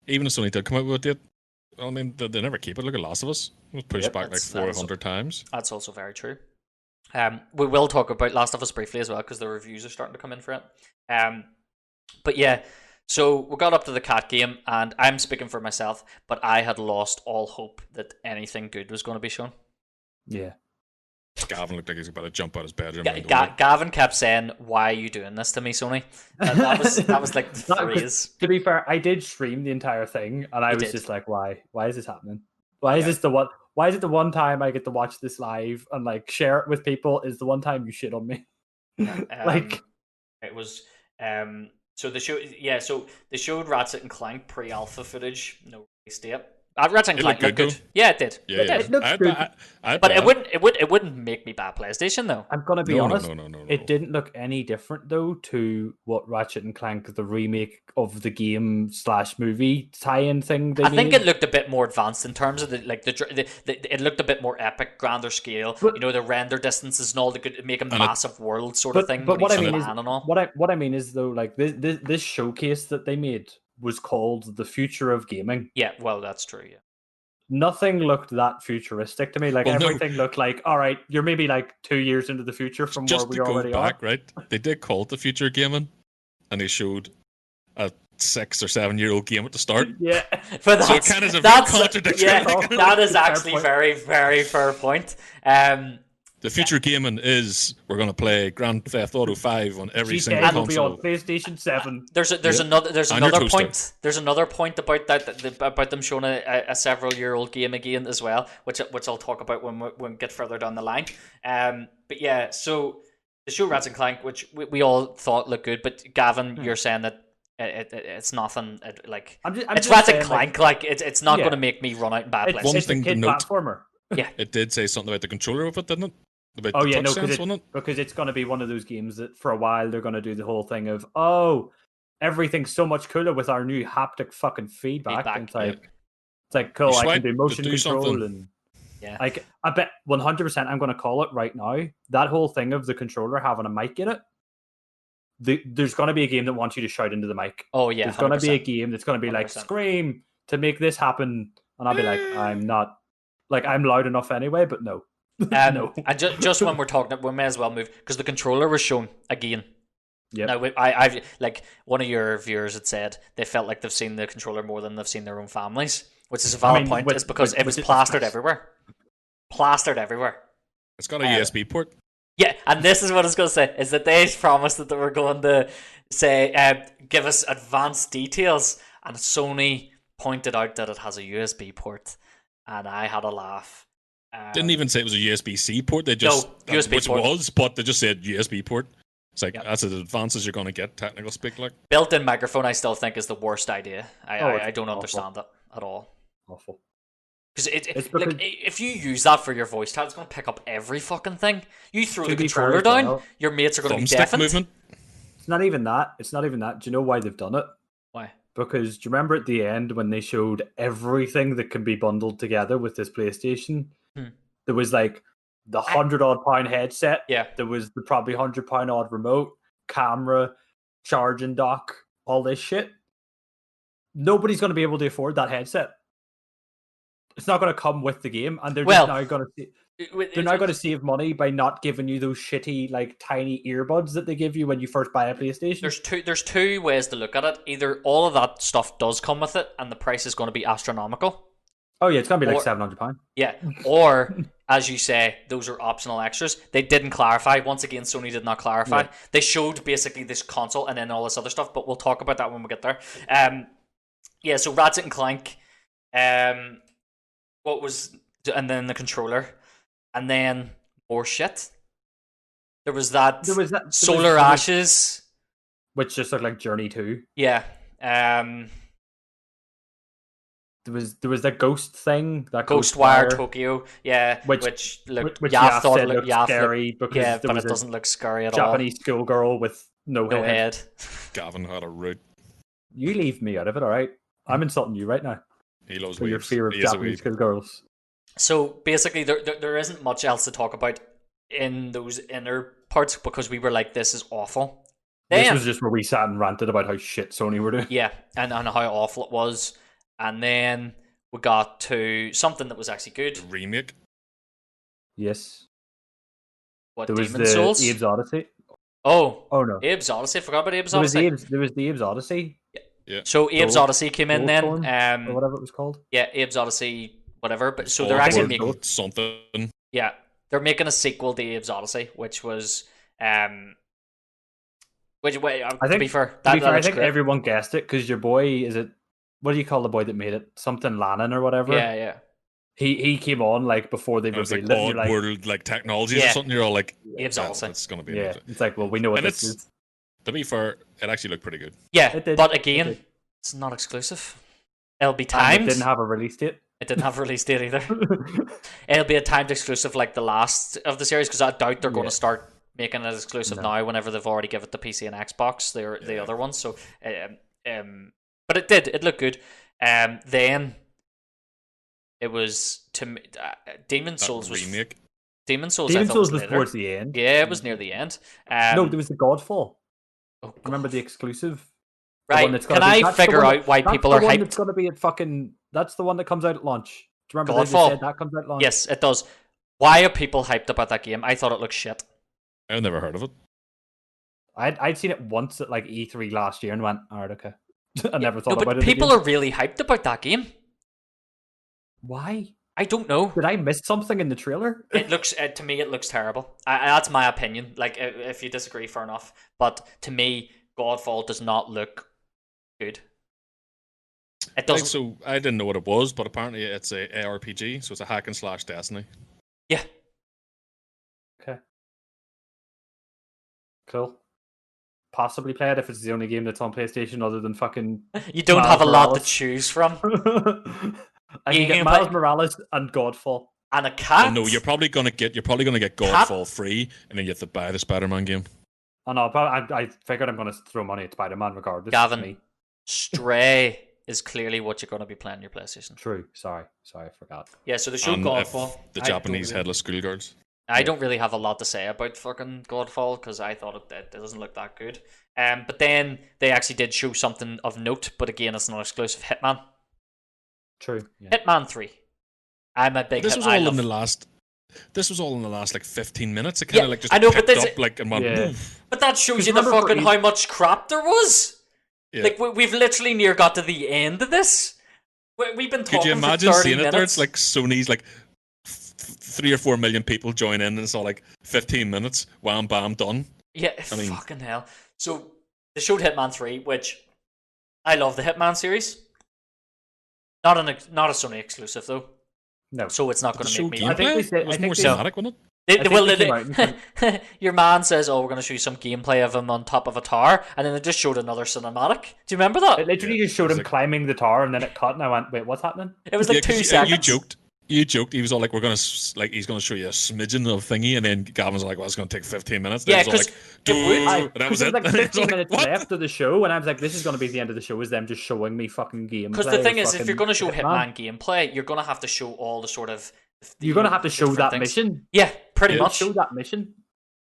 [SPEAKER 2] Even if Sony did come out with a date, I mean, they never keep it. Look at Last of Us. It was pushed
[SPEAKER 3] Yep,
[SPEAKER 2] back like
[SPEAKER 1] that's
[SPEAKER 2] 400 times.
[SPEAKER 1] That's also very true. We will talk about Last of Us briefly as well because the reviews are starting to come in for it. But yeah, So we got up to the cat game, and I'm speaking for myself, but I had lost all hope that anything good was going to be shown.
[SPEAKER 3] Yeah.
[SPEAKER 2] Gavin looked like he's about to jump out his bedroom.
[SPEAKER 1] Gavin kept saying, "Why are you doing this to me, Sony?" That was like the phrase.
[SPEAKER 3] To be fair, I did stream the entire thing, and I was just like, "Why? Why is this happening? Why is this the one? Why is it the one time I get to watch this live and like share it with people? Is the one time you shit on me?" Like
[SPEAKER 1] it was. So they showed Ratchet and Clank pre-alpha footage, no release date. Ratchet and Clank looked good. Yeah, it did.
[SPEAKER 2] Yeah,
[SPEAKER 3] it looks good.
[SPEAKER 1] But it wouldn't make me buy PlayStation though.
[SPEAKER 3] I'm gonna be honest.
[SPEAKER 2] No.
[SPEAKER 3] It didn't look any different though to what Ratchet and Clank, the remake of the game / movie tie-in thing. I
[SPEAKER 1] think it looked a bit more advanced in terms of it looked a bit more epic, grander scale. But, the render distances and all the good, make a massive world sort of thing.
[SPEAKER 3] But what I mean is though, like this showcase that they made was called The Future of Gaming.
[SPEAKER 1] Yeah, well, that's true, yeah.
[SPEAKER 3] Nothing looked that futuristic to me. Like everything looked like, all right, you're maybe like 2 years into the future from where we already are.
[SPEAKER 2] Right? They did call it The Future of Gaming, and they showed a 6 or 7 year old game at the start.
[SPEAKER 3] Yeah.
[SPEAKER 1] But
[SPEAKER 2] so it kind of is a big contradiction.
[SPEAKER 1] Yeah, that is actually very, very fair point.
[SPEAKER 2] The future of gaming is we're going to play Grand Theft Auto 5 on every single console.
[SPEAKER 3] Will be on PlayStation 7.
[SPEAKER 1] There's another point. There's another point about that about them showing a several-year-old game again as well, which I'll talk about when we get further down the line. But yeah, so the show Ratchet and Clank, which we all thought looked good, but Gavin, you're saying that it's nothing like it's Ratchet and Clank. Like it's not going to make me run out and buy a PlayStation.
[SPEAKER 3] It's a kid platformer.
[SPEAKER 1] Yeah,
[SPEAKER 2] it did say something about the controller of it, didn't it?
[SPEAKER 3] Because it's going to be one of those games that for a while they're going to do the whole thing of everything's so much cooler with our new haptic fucking feedback. It's like cool. I can do motion control and like I bet 100% I'm going to call it right now. That whole thing of the controller having a mic in it. There's going to be a game that wants you to shout into the mic.
[SPEAKER 1] Oh yeah,
[SPEAKER 3] there's going to be a game that's going to be 100%. Like scream to make this happen, and I'll be like, I'm loud enough anyway, but no.
[SPEAKER 1] No. And just when we're talking, we may as well move because the controller was shown again.
[SPEAKER 3] Yeah.
[SPEAKER 1] Now I've like one of your viewers had said they felt like they've seen the controller more than they've seen their own families, which is a valid point. It's because it was plastered everywhere. Plastered everywhere.
[SPEAKER 2] It's got a USB port.
[SPEAKER 1] Yeah, and this is what I was going to say: is that they promised that they were going to say give us advanced details, and Sony pointed out that it has a USB port, and I had a laugh.
[SPEAKER 2] Didn't even say it was a USB-C port. They just
[SPEAKER 1] USB port.
[SPEAKER 2] but they just said USB port. It's like that's as advanced as you're going to get. Technical speak, like
[SPEAKER 1] built-in microphone, I still think is the worst idea. I don't understand that at all.
[SPEAKER 3] Awful.
[SPEAKER 1] Because if you use that for your voice chat, it's going to pick up every fucking thing. You throw the controller down, your mates are going to be deafened.
[SPEAKER 2] Movement.
[SPEAKER 3] It's not even that. Do you know why they've done it?
[SPEAKER 1] Why?
[SPEAKER 3] Because do you remember at the end when they showed everything that can be bundled together with this PlayStation? There was like the £100-odd headset.
[SPEAKER 1] Yeah.
[SPEAKER 3] There was the probably £100 odd remote, camera, charging dock, all this shit. Nobody's going to be able to afford that headset. It's not going to come with the game, and they're now going to save money by not giving you those shitty like tiny earbuds that they give you when you first buy a PlayStation.
[SPEAKER 1] There's two ways to look at it. Either all of that stuff does come with it, and the price is going to be astronomical.
[SPEAKER 3] Oh yeah, it's going to be like £700.
[SPEAKER 1] Yeah, or as you say, those are optional extras. They didn't clarify. Once again, Sony did not clarify. Yeah. They showed basically this console and then all this other stuff, but we'll talk about that when we get there. So Ratchet and Clank, and then the controller, and then more shit. There was that Solar Ashes,
[SPEAKER 3] which just looked like Journey 2.
[SPEAKER 1] Yeah.
[SPEAKER 3] There was that ghost thing, that
[SPEAKER 1] Ghostwire Tokyo, which looked
[SPEAKER 3] scary because
[SPEAKER 1] but it doesn't look scary at all.
[SPEAKER 3] Japanese schoolgirl with no head.
[SPEAKER 2] Gavin had a root.
[SPEAKER 3] You leave me out of it, all right? I'm insulting you right now.
[SPEAKER 2] He loves
[SPEAKER 3] your fear of Japanese schoolgirls.
[SPEAKER 1] So basically, there isn't much else to talk about in those inner parts because we were like, this is awful.
[SPEAKER 3] This was just where we sat and ranted about how shit Sony were doing.
[SPEAKER 1] Yeah, and how awful it was. And then we got to something that was actually good.
[SPEAKER 2] Remake.
[SPEAKER 3] Yes.
[SPEAKER 1] What,
[SPEAKER 3] there was
[SPEAKER 1] Demon's Souls?
[SPEAKER 3] Abe's Odyssey.
[SPEAKER 1] Oh
[SPEAKER 3] no.
[SPEAKER 1] Abe's Odyssey. I forgot about Abe's Odyssey.
[SPEAKER 3] There was the Abe's Odyssey.
[SPEAKER 1] Yeah.
[SPEAKER 2] Yeah.
[SPEAKER 1] So Abe's
[SPEAKER 3] Gold-
[SPEAKER 1] Odyssey came in then.
[SPEAKER 3] Goldthorn, or whatever it was called.
[SPEAKER 1] Yeah, Abe's Odyssey, whatever. But so
[SPEAKER 2] All
[SPEAKER 1] they're actually
[SPEAKER 2] word
[SPEAKER 1] making
[SPEAKER 2] something.
[SPEAKER 1] yeah, they're making a sequel to Abe's Odyssey, which was which way to be fair, that
[SPEAKER 3] I
[SPEAKER 1] looks
[SPEAKER 3] think
[SPEAKER 1] great.
[SPEAKER 3] everyone guessed it because your boy is it. What do you call the boy that made it? Something Lannon or whatever.
[SPEAKER 1] Yeah.
[SPEAKER 3] He came on like before they
[SPEAKER 2] It was like
[SPEAKER 3] revealed it. And
[SPEAKER 2] odd
[SPEAKER 3] you're like,
[SPEAKER 2] world like technologies
[SPEAKER 1] Yeah.
[SPEAKER 2] or something. You're all like,
[SPEAKER 1] Abe's
[SPEAKER 2] well,
[SPEAKER 1] Odyssey.
[SPEAKER 2] it's gonna be
[SPEAKER 3] yeah.
[SPEAKER 2] amazing.
[SPEAKER 3] It's like, well, we know what
[SPEAKER 2] And
[SPEAKER 3] this
[SPEAKER 2] it's-
[SPEAKER 3] is.
[SPEAKER 2] To be fair, it actually looked pretty good.
[SPEAKER 1] Yeah,
[SPEAKER 3] It did.
[SPEAKER 1] but
[SPEAKER 3] It
[SPEAKER 1] again,
[SPEAKER 3] did.
[SPEAKER 1] it's not exclusive. It'll be
[SPEAKER 3] And
[SPEAKER 1] timed.
[SPEAKER 3] it didn't have a release date.
[SPEAKER 1] It didn't have a release date either. It'll be a timed exclusive like the last of the series because I doubt they're going
[SPEAKER 3] Yeah.
[SPEAKER 1] to start making it exclusive
[SPEAKER 3] No.
[SPEAKER 1] now. Whenever they've already given it to PC and Xbox, the other ones. So, but it did. It looked good. Then it was to me, Demon
[SPEAKER 2] That
[SPEAKER 1] Souls was
[SPEAKER 2] remake.
[SPEAKER 1] Demon Souls. I
[SPEAKER 3] Demon
[SPEAKER 1] thought
[SPEAKER 3] Souls was
[SPEAKER 1] later.
[SPEAKER 3] towards the end.
[SPEAKER 1] Yeah, it was near the end.
[SPEAKER 3] No, there was the Godfall.
[SPEAKER 1] oh,
[SPEAKER 3] Remember
[SPEAKER 1] God.
[SPEAKER 3] the exclusive? The one
[SPEAKER 1] Right?
[SPEAKER 3] that's
[SPEAKER 1] Can
[SPEAKER 3] gonna be-
[SPEAKER 1] I
[SPEAKER 3] that's the
[SPEAKER 1] figure
[SPEAKER 3] one
[SPEAKER 1] out why
[SPEAKER 3] that's
[SPEAKER 1] people
[SPEAKER 3] the
[SPEAKER 1] are
[SPEAKER 3] one
[SPEAKER 1] hyped?
[SPEAKER 3] That's going to be at fucking. That's the one that comes out at launch. Do you remember they
[SPEAKER 1] Godfall.
[SPEAKER 3] said that comes out at launch?
[SPEAKER 1] Yes, it does. Why are people hyped about that game? I thought it looked shit.
[SPEAKER 2] I've never heard of it.
[SPEAKER 3] I'd seen it once at like E3 last year and went, alright, okay. I never thought
[SPEAKER 1] No,
[SPEAKER 3] about
[SPEAKER 1] but
[SPEAKER 3] it.
[SPEAKER 1] people
[SPEAKER 3] again.
[SPEAKER 1] are really hyped about that game.
[SPEAKER 3] Why?
[SPEAKER 1] I don't know.
[SPEAKER 3] Did I miss something in the trailer?
[SPEAKER 1] It looks to me, it looks terrible. That's my opinion. Like, if you disagree, fair enough. But to me, Godfall does not look good. It
[SPEAKER 2] Like,
[SPEAKER 1] doesn't.
[SPEAKER 2] so I didn't know what it was, but apparently it's a ARPG, so it's a hack and slash Destiny.
[SPEAKER 1] Yeah,
[SPEAKER 3] Okay. Cool. Possibly play it if it's the only game that's on PlayStation other than fucking.
[SPEAKER 1] you don't
[SPEAKER 3] Miles
[SPEAKER 1] have a lot to
[SPEAKER 3] Morales.
[SPEAKER 1] choose from.
[SPEAKER 3] I
[SPEAKER 1] You
[SPEAKER 3] can get
[SPEAKER 1] can
[SPEAKER 3] Miles
[SPEAKER 1] play-
[SPEAKER 3] Morales and Godfall.
[SPEAKER 1] And a cat.
[SPEAKER 2] Well, no, you're probably gonna get Godfall free, and then you have to buy the Spider-Man game.
[SPEAKER 3] Oh no, but I figured I'm going to throw money at Spider-Man regardless.
[SPEAKER 1] Gavin.
[SPEAKER 3] Me.
[SPEAKER 1] Stray is clearly what you're going to be playing on your PlayStation.
[SPEAKER 3] True. Sorry, I forgot.
[SPEAKER 1] Yeah, so the show
[SPEAKER 2] And
[SPEAKER 1] Godfall.
[SPEAKER 2] if the
[SPEAKER 1] I don't
[SPEAKER 2] Japanese
[SPEAKER 1] really-
[SPEAKER 2] headless schoolgirls.
[SPEAKER 1] I don't really have a lot to say about fucking Godfall because I thought it doesn't look that good. But then they actually did show something of note, but again, it's not exclusive. Hitman.
[SPEAKER 3] True. Yeah.
[SPEAKER 1] Hitman 3. I'm a big.
[SPEAKER 2] This was
[SPEAKER 1] I
[SPEAKER 2] all
[SPEAKER 1] love-
[SPEAKER 2] in the last. This was all in the last like 15 minutes. It kind of
[SPEAKER 1] Yeah,
[SPEAKER 2] like just
[SPEAKER 1] I know, but
[SPEAKER 2] picked
[SPEAKER 1] this-
[SPEAKER 2] up like and went.
[SPEAKER 3] Yeah.
[SPEAKER 2] "Oof."
[SPEAKER 1] But that shows
[SPEAKER 3] 'Cause
[SPEAKER 1] you the
[SPEAKER 3] remember for
[SPEAKER 1] fucking
[SPEAKER 3] E-
[SPEAKER 1] how much crap there was.
[SPEAKER 2] Yeah.
[SPEAKER 1] Like we've literally near got to the end of this. We've been talking
[SPEAKER 2] Could you
[SPEAKER 1] for
[SPEAKER 2] imagine
[SPEAKER 1] 30
[SPEAKER 2] seeing
[SPEAKER 1] minutes.
[SPEAKER 2] it there? It's like Sony's like 3 or 4 million people join in, and it's all like 15 minutes. Wham, bam, done.
[SPEAKER 1] Yeah,
[SPEAKER 2] I mean-
[SPEAKER 1] fucking hell. So they showed Hitman 3, which I love the Hitman series. Not a Sony exclusive though,
[SPEAKER 3] No.
[SPEAKER 1] so it's not
[SPEAKER 2] But
[SPEAKER 1] going
[SPEAKER 2] the
[SPEAKER 1] to
[SPEAKER 2] show
[SPEAKER 1] make me.
[SPEAKER 3] I think
[SPEAKER 2] gameplay
[SPEAKER 3] they said-
[SPEAKER 2] was
[SPEAKER 3] I think
[SPEAKER 2] more
[SPEAKER 3] they-
[SPEAKER 2] cinematic, wasn't it?
[SPEAKER 1] They,
[SPEAKER 3] I think
[SPEAKER 1] well,
[SPEAKER 3] they
[SPEAKER 1] they-
[SPEAKER 3] came
[SPEAKER 1] your man says, "Oh, we're going to show you some gameplay of him on top of a tower," and then they just showed another cinematic. Do you remember that?
[SPEAKER 3] It literally
[SPEAKER 2] Yeah,
[SPEAKER 3] just showed
[SPEAKER 2] it's
[SPEAKER 3] him
[SPEAKER 2] like-
[SPEAKER 3] climbing the tower, and then it cut, and I went, "Wait, what's happening?"
[SPEAKER 1] It was like
[SPEAKER 2] Yeah, 'cause
[SPEAKER 1] 2
[SPEAKER 2] you-
[SPEAKER 1] seconds.
[SPEAKER 2] You joked. You joked. He was all like, "We're gonna like he's gonna show you a smidgen of thingy," and then Gavin's like, "Well, it's gonna take 15 minutes."
[SPEAKER 1] Yeah,
[SPEAKER 2] Then it was all
[SPEAKER 1] 'cause
[SPEAKER 2] like,
[SPEAKER 1] it would-
[SPEAKER 2] "Dude," and that was
[SPEAKER 3] Because
[SPEAKER 2] it.
[SPEAKER 3] like
[SPEAKER 2] And it was
[SPEAKER 3] 15
[SPEAKER 2] like,
[SPEAKER 3] minutes
[SPEAKER 2] "What?"
[SPEAKER 3] left of the show, and I was like, "This is going to be the end of the show." Is them just showing me fucking gameplay?
[SPEAKER 1] Because the thing
[SPEAKER 3] of
[SPEAKER 1] is, if you're
[SPEAKER 3] fucking
[SPEAKER 1] going to show Hitman gameplay, you're going to have to show all the sort of.
[SPEAKER 3] you're going to have to show
[SPEAKER 1] different
[SPEAKER 3] that
[SPEAKER 1] things.
[SPEAKER 3] mission.
[SPEAKER 1] Yeah, pretty
[SPEAKER 2] Yeah.
[SPEAKER 1] much.
[SPEAKER 3] Show that mission.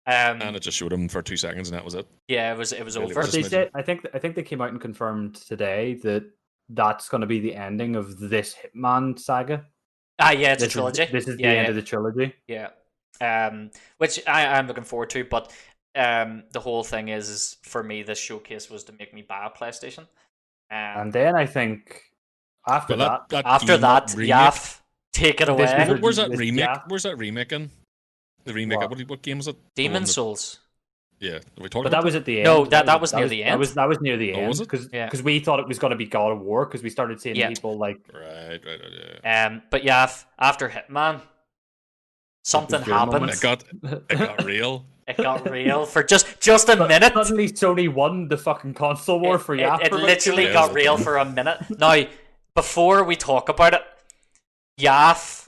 [SPEAKER 2] And it just showed him for 2 seconds, and that was it.
[SPEAKER 1] Yeah, it was
[SPEAKER 2] Really
[SPEAKER 1] over.
[SPEAKER 3] But
[SPEAKER 2] was
[SPEAKER 3] they
[SPEAKER 2] smidgen.
[SPEAKER 3] said, I think they came out and confirmed today that that's going to be the ending of this Hitman saga.
[SPEAKER 1] Ah, yeah, it's a
[SPEAKER 3] This
[SPEAKER 1] trilogy.
[SPEAKER 3] This is
[SPEAKER 1] yeah,
[SPEAKER 3] the
[SPEAKER 1] yeah,
[SPEAKER 3] end of the trilogy.
[SPEAKER 1] yeah. Which I'm looking forward to, but the whole thing is for me, this showcase was to make me buy a PlayStation.
[SPEAKER 3] And then I think after
[SPEAKER 2] But
[SPEAKER 3] that,
[SPEAKER 1] after
[SPEAKER 2] game,
[SPEAKER 1] that,
[SPEAKER 2] remake-
[SPEAKER 1] Yaf, take it away.
[SPEAKER 3] This was-
[SPEAKER 2] Where's that
[SPEAKER 3] This-
[SPEAKER 2] remake?
[SPEAKER 3] yeah.
[SPEAKER 2] Where's that remaking? The remake.
[SPEAKER 3] What?
[SPEAKER 2] What game was it? The
[SPEAKER 1] Demon
[SPEAKER 2] one that-
[SPEAKER 1] Souls.
[SPEAKER 2] Yeah, are we talking
[SPEAKER 3] but
[SPEAKER 2] about
[SPEAKER 3] that was at the end.
[SPEAKER 1] No, that was near the end.
[SPEAKER 3] That was near the
[SPEAKER 2] Oh,
[SPEAKER 3] end
[SPEAKER 2] was it?
[SPEAKER 3] because
[SPEAKER 1] Yeah.
[SPEAKER 3] we thought it was going to be God of War because we started seeing
[SPEAKER 1] Yeah.
[SPEAKER 3] people like
[SPEAKER 2] Right, yeah.
[SPEAKER 1] But Yaf, after Hitman, something
[SPEAKER 3] Good
[SPEAKER 1] happened.
[SPEAKER 3] moment.
[SPEAKER 2] It got real.
[SPEAKER 1] It got real for just a minute.
[SPEAKER 3] Suddenly, Sony won the fucking console war for Yaf.
[SPEAKER 1] It
[SPEAKER 3] for about
[SPEAKER 1] literally
[SPEAKER 3] 2
[SPEAKER 2] Yeah,
[SPEAKER 1] got
[SPEAKER 2] it was
[SPEAKER 1] real
[SPEAKER 2] dumb.
[SPEAKER 1] for a minute. Now, before we talk about it, Yaf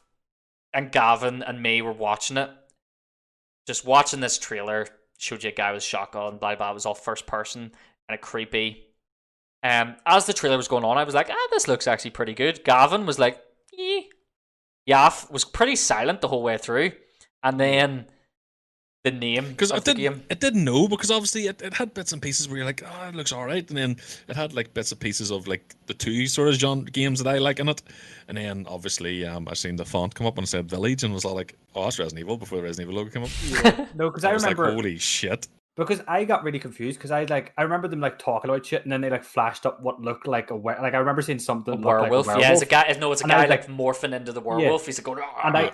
[SPEAKER 1] and Gavin and me were watching it. Just watching this trailer, showed you a guy with a shotgun, blah blah. It was all first person and a creepy. As the trailer was going on, I was like, this looks actually pretty good. Gavin was like, eh. Yaf was pretty silent the whole way through, and then the name
[SPEAKER 2] Because
[SPEAKER 1] of the game.
[SPEAKER 2] it didn't know, because obviously it had bits and pieces where you're like, oh, it looks alright, and then it had like bits and pieces of like the two sort of genre games that I like in it, and then obviously I seen the font come up and it said Village, and was all like, oh, that's Resident Evil, before the Resident Evil logo came up.
[SPEAKER 3] No, because I
[SPEAKER 2] was
[SPEAKER 3] remember
[SPEAKER 2] like, holy shit.
[SPEAKER 3] because I got really confused because I remember them like talking about shit and then they like flashed up what looked like like I remember seeing something
[SPEAKER 1] A
[SPEAKER 3] that looked like a
[SPEAKER 1] werewolf.
[SPEAKER 3] werewolf.
[SPEAKER 1] Yeah, it's a guy. No, it's a
[SPEAKER 3] And I
[SPEAKER 1] guy
[SPEAKER 3] was
[SPEAKER 1] like
[SPEAKER 3] like,
[SPEAKER 1] morphing into the
[SPEAKER 3] yeah,
[SPEAKER 1] werewolf. He's like going.
[SPEAKER 3] and
[SPEAKER 2] Yeah.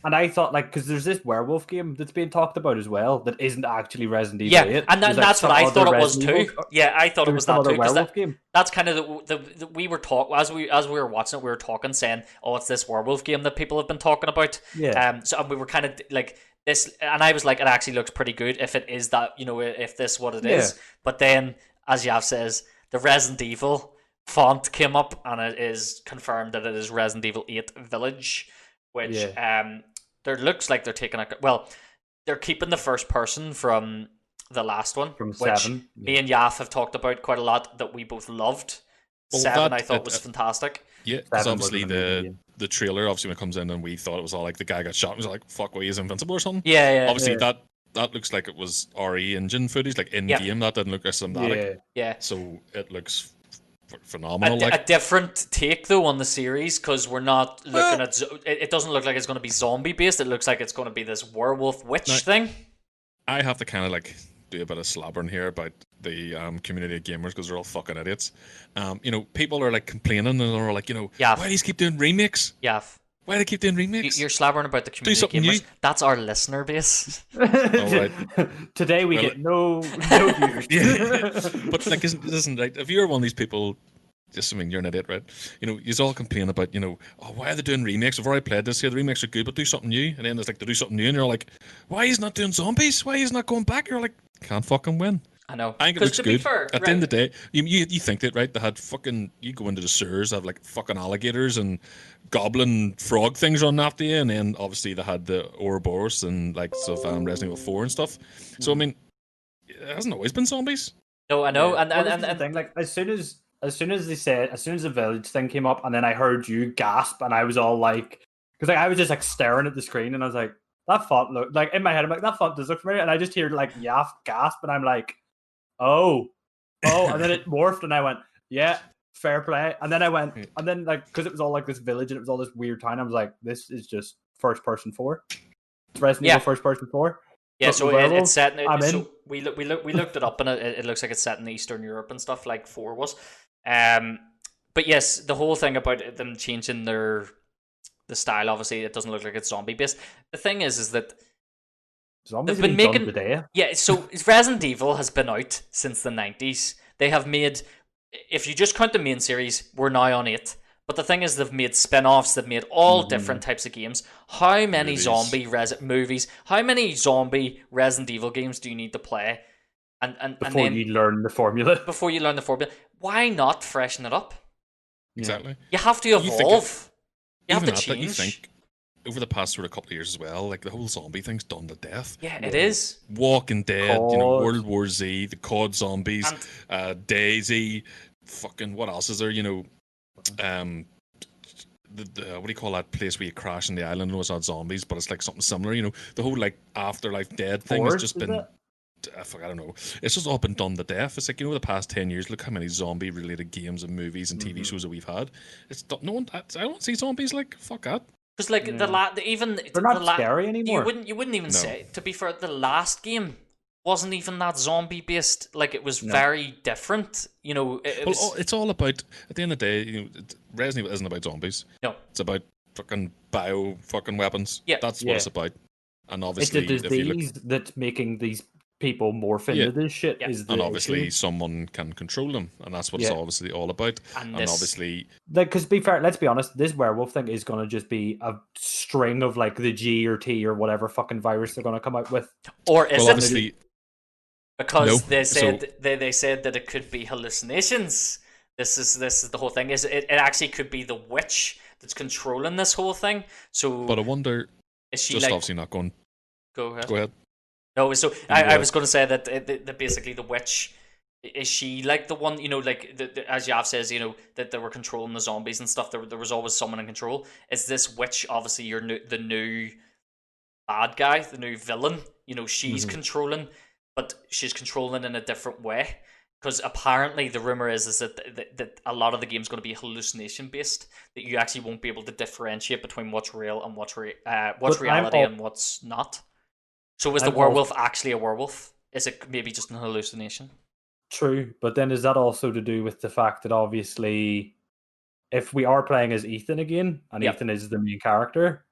[SPEAKER 3] I thought like because there's this werewolf game that's being talked about as well that isn't actually Resident Evil
[SPEAKER 1] Yeah,
[SPEAKER 3] 8.
[SPEAKER 1] and
[SPEAKER 3] There's, like,
[SPEAKER 1] that's what
[SPEAKER 3] some
[SPEAKER 1] I
[SPEAKER 3] other
[SPEAKER 1] thought it was
[SPEAKER 3] Resident
[SPEAKER 1] too.
[SPEAKER 3] Evil,
[SPEAKER 1] Yeah, I thought it
[SPEAKER 3] there's
[SPEAKER 1] was
[SPEAKER 3] some
[SPEAKER 1] that
[SPEAKER 3] other
[SPEAKER 1] too because
[SPEAKER 3] werewolf game.
[SPEAKER 1] that's kind of the we were talking as we were watching it. We were talking saying, "Oh, it's this werewolf game that people have been talking about."
[SPEAKER 3] Yeah.
[SPEAKER 1] So and we were kind of like this, and I was like, "It actually looks pretty good if it is that if this is what it
[SPEAKER 3] Yeah.
[SPEAKER 1] is." But then, as Yav says, the Resident Evil font came up, and it is confirmed that it is Resident Evil 8 Village, which there looks like they're taking they're keeping the first person from the last one,
[SPEAKER 3] From
[SPEAKER 1] which
[SPEAKER 3] 7.
[SPEAKER 1] me and Yaf have talked about quite a lot that we both loved.
[SPEAKER 2] Well,
[SPEAKER 1] 7 I thought was fantastic.
[SPEAKER 2] Yeah, because
[SPEAKER 3] 7 was
[SPEAKER 2] obviously
[SPEAKER 3] an amazing game.
[SPEAKER 2] the trailer obviously when it comes in and we thought it was all like the guy got shot and was like, fuck, well, he's invincible or something.
[SPEAKER 1] Yeah.
[SPEAKER 2] Obviously
[SPEAKER 3] Yeah.
[SPEAKER 2] that looks like it was RE engine footage, like in game. That didn't look as cinematic.
[SPEAKER 1] Yeah.
[SPEAKER 2] So it looks phenomenal.
[SPEAKER 1] A different take though on the series because we're not looking at. It doesn't look like it's going to be zombie based. It looks like it's going to be this werewolf witch thing.
[SPEAKER 2] I have to kind of like do a bit of slobbering here about the community of gamers because they're all fucking idiots. People are like complaining and they're like, why do you keep doing remakes?
[SPEAKER 1] Yaf.
[SPEAKER 2] Why do they keep doing remakes?
[SPEAKER 1] You're slobbering about the community of gamers.
[SPEAKER 2] New.
[SPEAKER 1] That's our listener base.
[SPEAKER 2] Right.
[SPEAKER 3] Today we get no viewers.
[SPEAKER 2] Yeah. But like, isn't right? If you're one of these people, just you're an idiot, right? You all complain about, why are they doing remakes? I've already played this here. The remakes are good, but do something new. And then it's like, to do something new, and you're like, why is not doing zombies? Why is not going back? You're like, can't fucking win.
[SPEAKER 1] I know.
[SPEAKER 2] I think it looks good.
[SPEAKER 1] Fair,
[SPEAKER 2] At the end of the day, you think that, right? They had fucking, you go into the sewers, they have like fucking alligators and goblin frog things running after you, and then obviously they had the Ouroboros and like stuff, Resident Evil 4 and stuff. So I mean, it hasn't always been zombies.
[SPEAKER 1] No, I know,
[SPEAKER 3] and the thing, like as soon as the village thing came up, and then I heard you gasp, and I was all like, because like I was just like staring at the screen, and I was like, that font look like in my head, I'm like, that font does look familiar, and I just hear like Yaf gasp, and I'm like, oh, and then it morphed, and I went, yeah, fair play, and then I went, and then like because it was all like this village, and it was all this weird town, I was like, this is just first person 4, it's Resident Evil first person 4.
[SPEAKER 1] Yeah, so it's set. So we looked it up, and it looks like it's set in Eastern Europe and stuff, like 4 was. But yes, the whole thing about them changing the style, obviously, it doesn't look like it's zombie based. The thing is that
[SPEAKER 3] zombies have been making today.
[SPEAKER 1] Yeah, so Resident Evil has been out since the 90s. They have made, if you just count the main series, we're now on 8. But the thing is, they've made spin-offs, they've made all different types of games. How many movies, how many zombie Resident Evil games do you need to play? And
[SPEAKER 3] before you learn the formula.
[SPEAKER 1] Before you learn the formula. Why not freshen it up?
[SPEAKER 2] Exactly.
[SPEAKER 1] You have to evolve. You have to change.
[SPEAKER 2] You think over the past sort of couple of years as well, like the whole zombie thing's done to death.
[SPEAKER 1] Yeah, it is.
[SPEAKER 2] Walking Dead, World War Z, the COD zombies, Daisy, fucking what else is there? The what do you call that place where you crash on the island? No, it's not zombies, but it's like something similar. The whole like afterlife dead thing has just been. I don't know. It's just all been done to death. It's like the past 10 years. Look how many zombie-related games and movies and TV shows that we've had. It's no one. I don't see zombies like fuck that.
[SPEAKER 1] Because like they're
[SPEAKER 3] not scary anymore.
[SPEAKER 1] You wouldn't even say. To be fair, the last game wasn't even that zombie based. Like it was very different.
[SPEAKER 2] It's all about at the end of the day. Resident Evil isn't about zombies.
[SPEAKER 1] No,
[SPEAKER 2] it's about fucking fucking weapons.
[SPEAKER 1] Yeah,
[SPEAKER 2] that's what it's about. And obviously,
[SPEAKER 3] it's a disease that's making these people morph into this shit.
[SPEAKER 1] Yeah.
[SPEAKER 3] Is
[SPEAKER 2] and obviously someone can control them, and that's what it's obviously all about. And obviously,
[SPEAKER 3] because to be fair, let's be honest, this werewolf thing is going to just be a string of like the G or T or whatever fucking virus they're going to come out with.
[SPEAKER 1] Or is it?
[SPEAKER 2] Obviously,
[SPEAKER 1] because they said they said that it could be hallucinations. This is the whole thing. It actually could be the witch that's controlling this whole thing. So,
[SPEAKER 2] but I wonder, is she just like, obviously not going?
[SPEAKER 1] Go ahead.
[SPEAKER 2] Go ahead.
[SPEAKER 1] No, so I was going to say that basically the witch, is she like the one, like as Yav says, that they were controlling the zombies and stuff. There was always someone in control. Is this witch obviously the new bad guy, the new villain? She's controlling, but she's controlling in a different way. Because apparently the rumor is that a lot of the game's going to be hallucination based. That you actually won't be able to differentiate between what's real and what's reality and what's not. So is the werewolf actually a werewolf? Is it maybe just an hallucination?
[SPEAKER 3] True, but then is that also to do with the fact that obviously, if we are playing as Ethan again, and
[SPEAKER 1] Yep.
[SPEAKER 3] Ethan is the main character,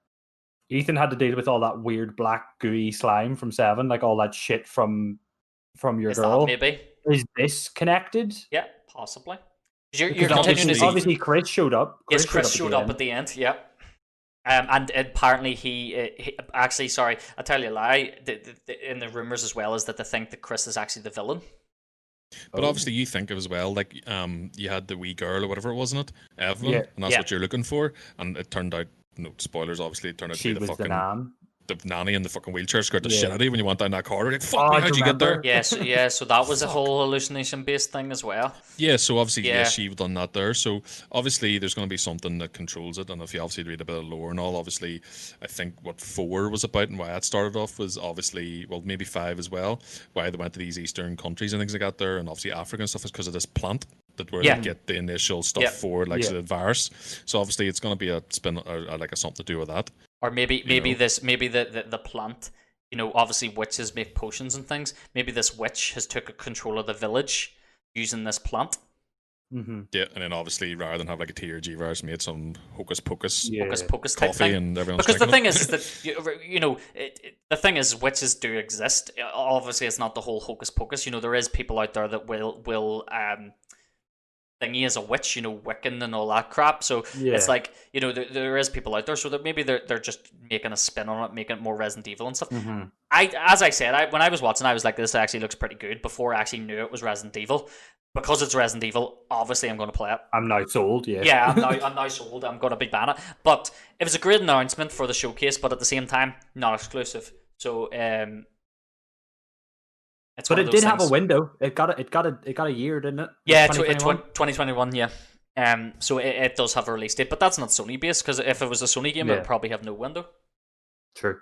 [SPEAKER 3] Ethan had to deal with all that weird black gooey slime from Seven, like all that shit from your
[SPEAKER 1] Is
[SPEAKER 3] girl.
[SPEAKER 1] that maybe?
[SPEAKER 3] Is this connected?
[SPEAKER 1] Yeah, possibly. You're
[SPEAKER 3] Because
[SPEAKER 1] continuing to see.
[SPEAKER 3] obviously Chris showed up.
[SPEAKER 1] Yes, Chris showed up
[SPEAKER 3] end.
[SPEAKER 1] at the end. Yeah. And apparently he actually, sorry, I tell you a lie. In the rumors as well is that they think that Chris is actually the villain.
[SPEAKER 2] But obviously, you think of as well, like you had the wee girl or whatever, wasn't it, Evelyn,
[SPEAKER 3] Yeah.
[SPEAKER 2] and that's what you're looking for. And it turned out, no spoilers, obviously, it turned out
[SPEAKER 3] She
[SPEAKER 2] to be
[SPEAKER 3] was
[SPEAKER 2] the
[SPEAKER 3] the
[SPEAKER 2] fucking
[SPEAKER 3] nan.
[SPEAKER 2] the nanny in the fucking wheelchair scared the
[SPEAKER 3] Yeah.
[SPEAKER 2] shit out of you when you went down that corridor. Like, fuck
[SPEAKER 3] Oh,
[SPEAKER 2] me,
[SPEAKER 3] do
[SPEAKER 2] how'd
[SPEAKER 3] you
[SPEAKER 2] you get there?
[SPEAKER 3] remember?
[SPEAKER 1] So that was a whole hallucination-based thing as well.
[SPEAKER 2] Yeah, so obviously,
[SPEAKER 1] Yeah.
[SPEAKER 2] she done that there. So obviously, there's going to be something that controls it. And if you obviously read a bit of lore and all, obviously, I think what 4 was about and why it started off was obviously, well, maybe 5 as well, why they went to these Eastern countries and things like that there, and obviously Africa and stuff is because of this plant that where
[SPEAKER 1] Yeah.
[SPEAKER 2] they get the initial stuff
[SPEAKER 1] Yeah.
[SPEAKER 2] for, like,
[SPEAKER 3] Yeah.
[SPEAKER 2] the virus. So obviously, it's going to be a spin, or like a something to do with that.
[SPEAKER 1] Or maybe
[SPEAKER 2] know?
[SPEAKER 1] the plant. You know, obviously witches make potions and things. Maybe this witch has took control of the village using this plant.
[SPEAKER 3] Mm-hmm.
[SPEAKER 2] Yeah, and then obviously, rather than have like a TRG virus, made some hocus pocus
[SPEAKER 1] Hocus pocus type
[SPEAKER 2] coffee
[SPEAKER 1] thing.
[SPEAKER 2] and everyone's
[SPEAKER 1] Because the
[SPEAKER 2] drinking
[SPEAKER 1] thing is that you know the thing is witches do exist. Obviously, it's not the whole hocus pocus. You know, there is people out there that will thingy as a witch, you know, Wiccan and all that crap. So it's like, you know, there is people out there, so that maybe they're just making a spin on it, making it more Resident Evil and stuff.
[SPEAKER 3] Mm-hmm.
[SPEAKER 1] As I said, when I was watching, I was like, this actually looks pretty good before I actually knew it was Resident Evil. Because it's Resident Evil, obviously I'm going to play it.
[SPEAKER 3] I'm now sold. Yeah.
[SPEAKER 1] Yeah, I'm now sold. I'm going to be buying it. But it was a great announcement for the showcase, but at the same time, not exclusive. So it's
[SPEAKER 3] But
[SPEAKER 1] one of
[SPEAKER 3] it
[SPEAKER 1] those
[SPEAKER 3] did have a
[SPEAKER 1] things.
[SPEAKER 3] window. It got a year, didn't it?
[SPEAKER 1] Yeah,
[SPEAKER 3] 2021?
[SPEAKER 1] 2021. Yeah. So it does have a release date, but that's not Sony based, because if it was a Sony game,
[SPEAKER 3] Yeah.
[SPEAKER 1] it'd probably have no window.
[SPEAKER 3] True.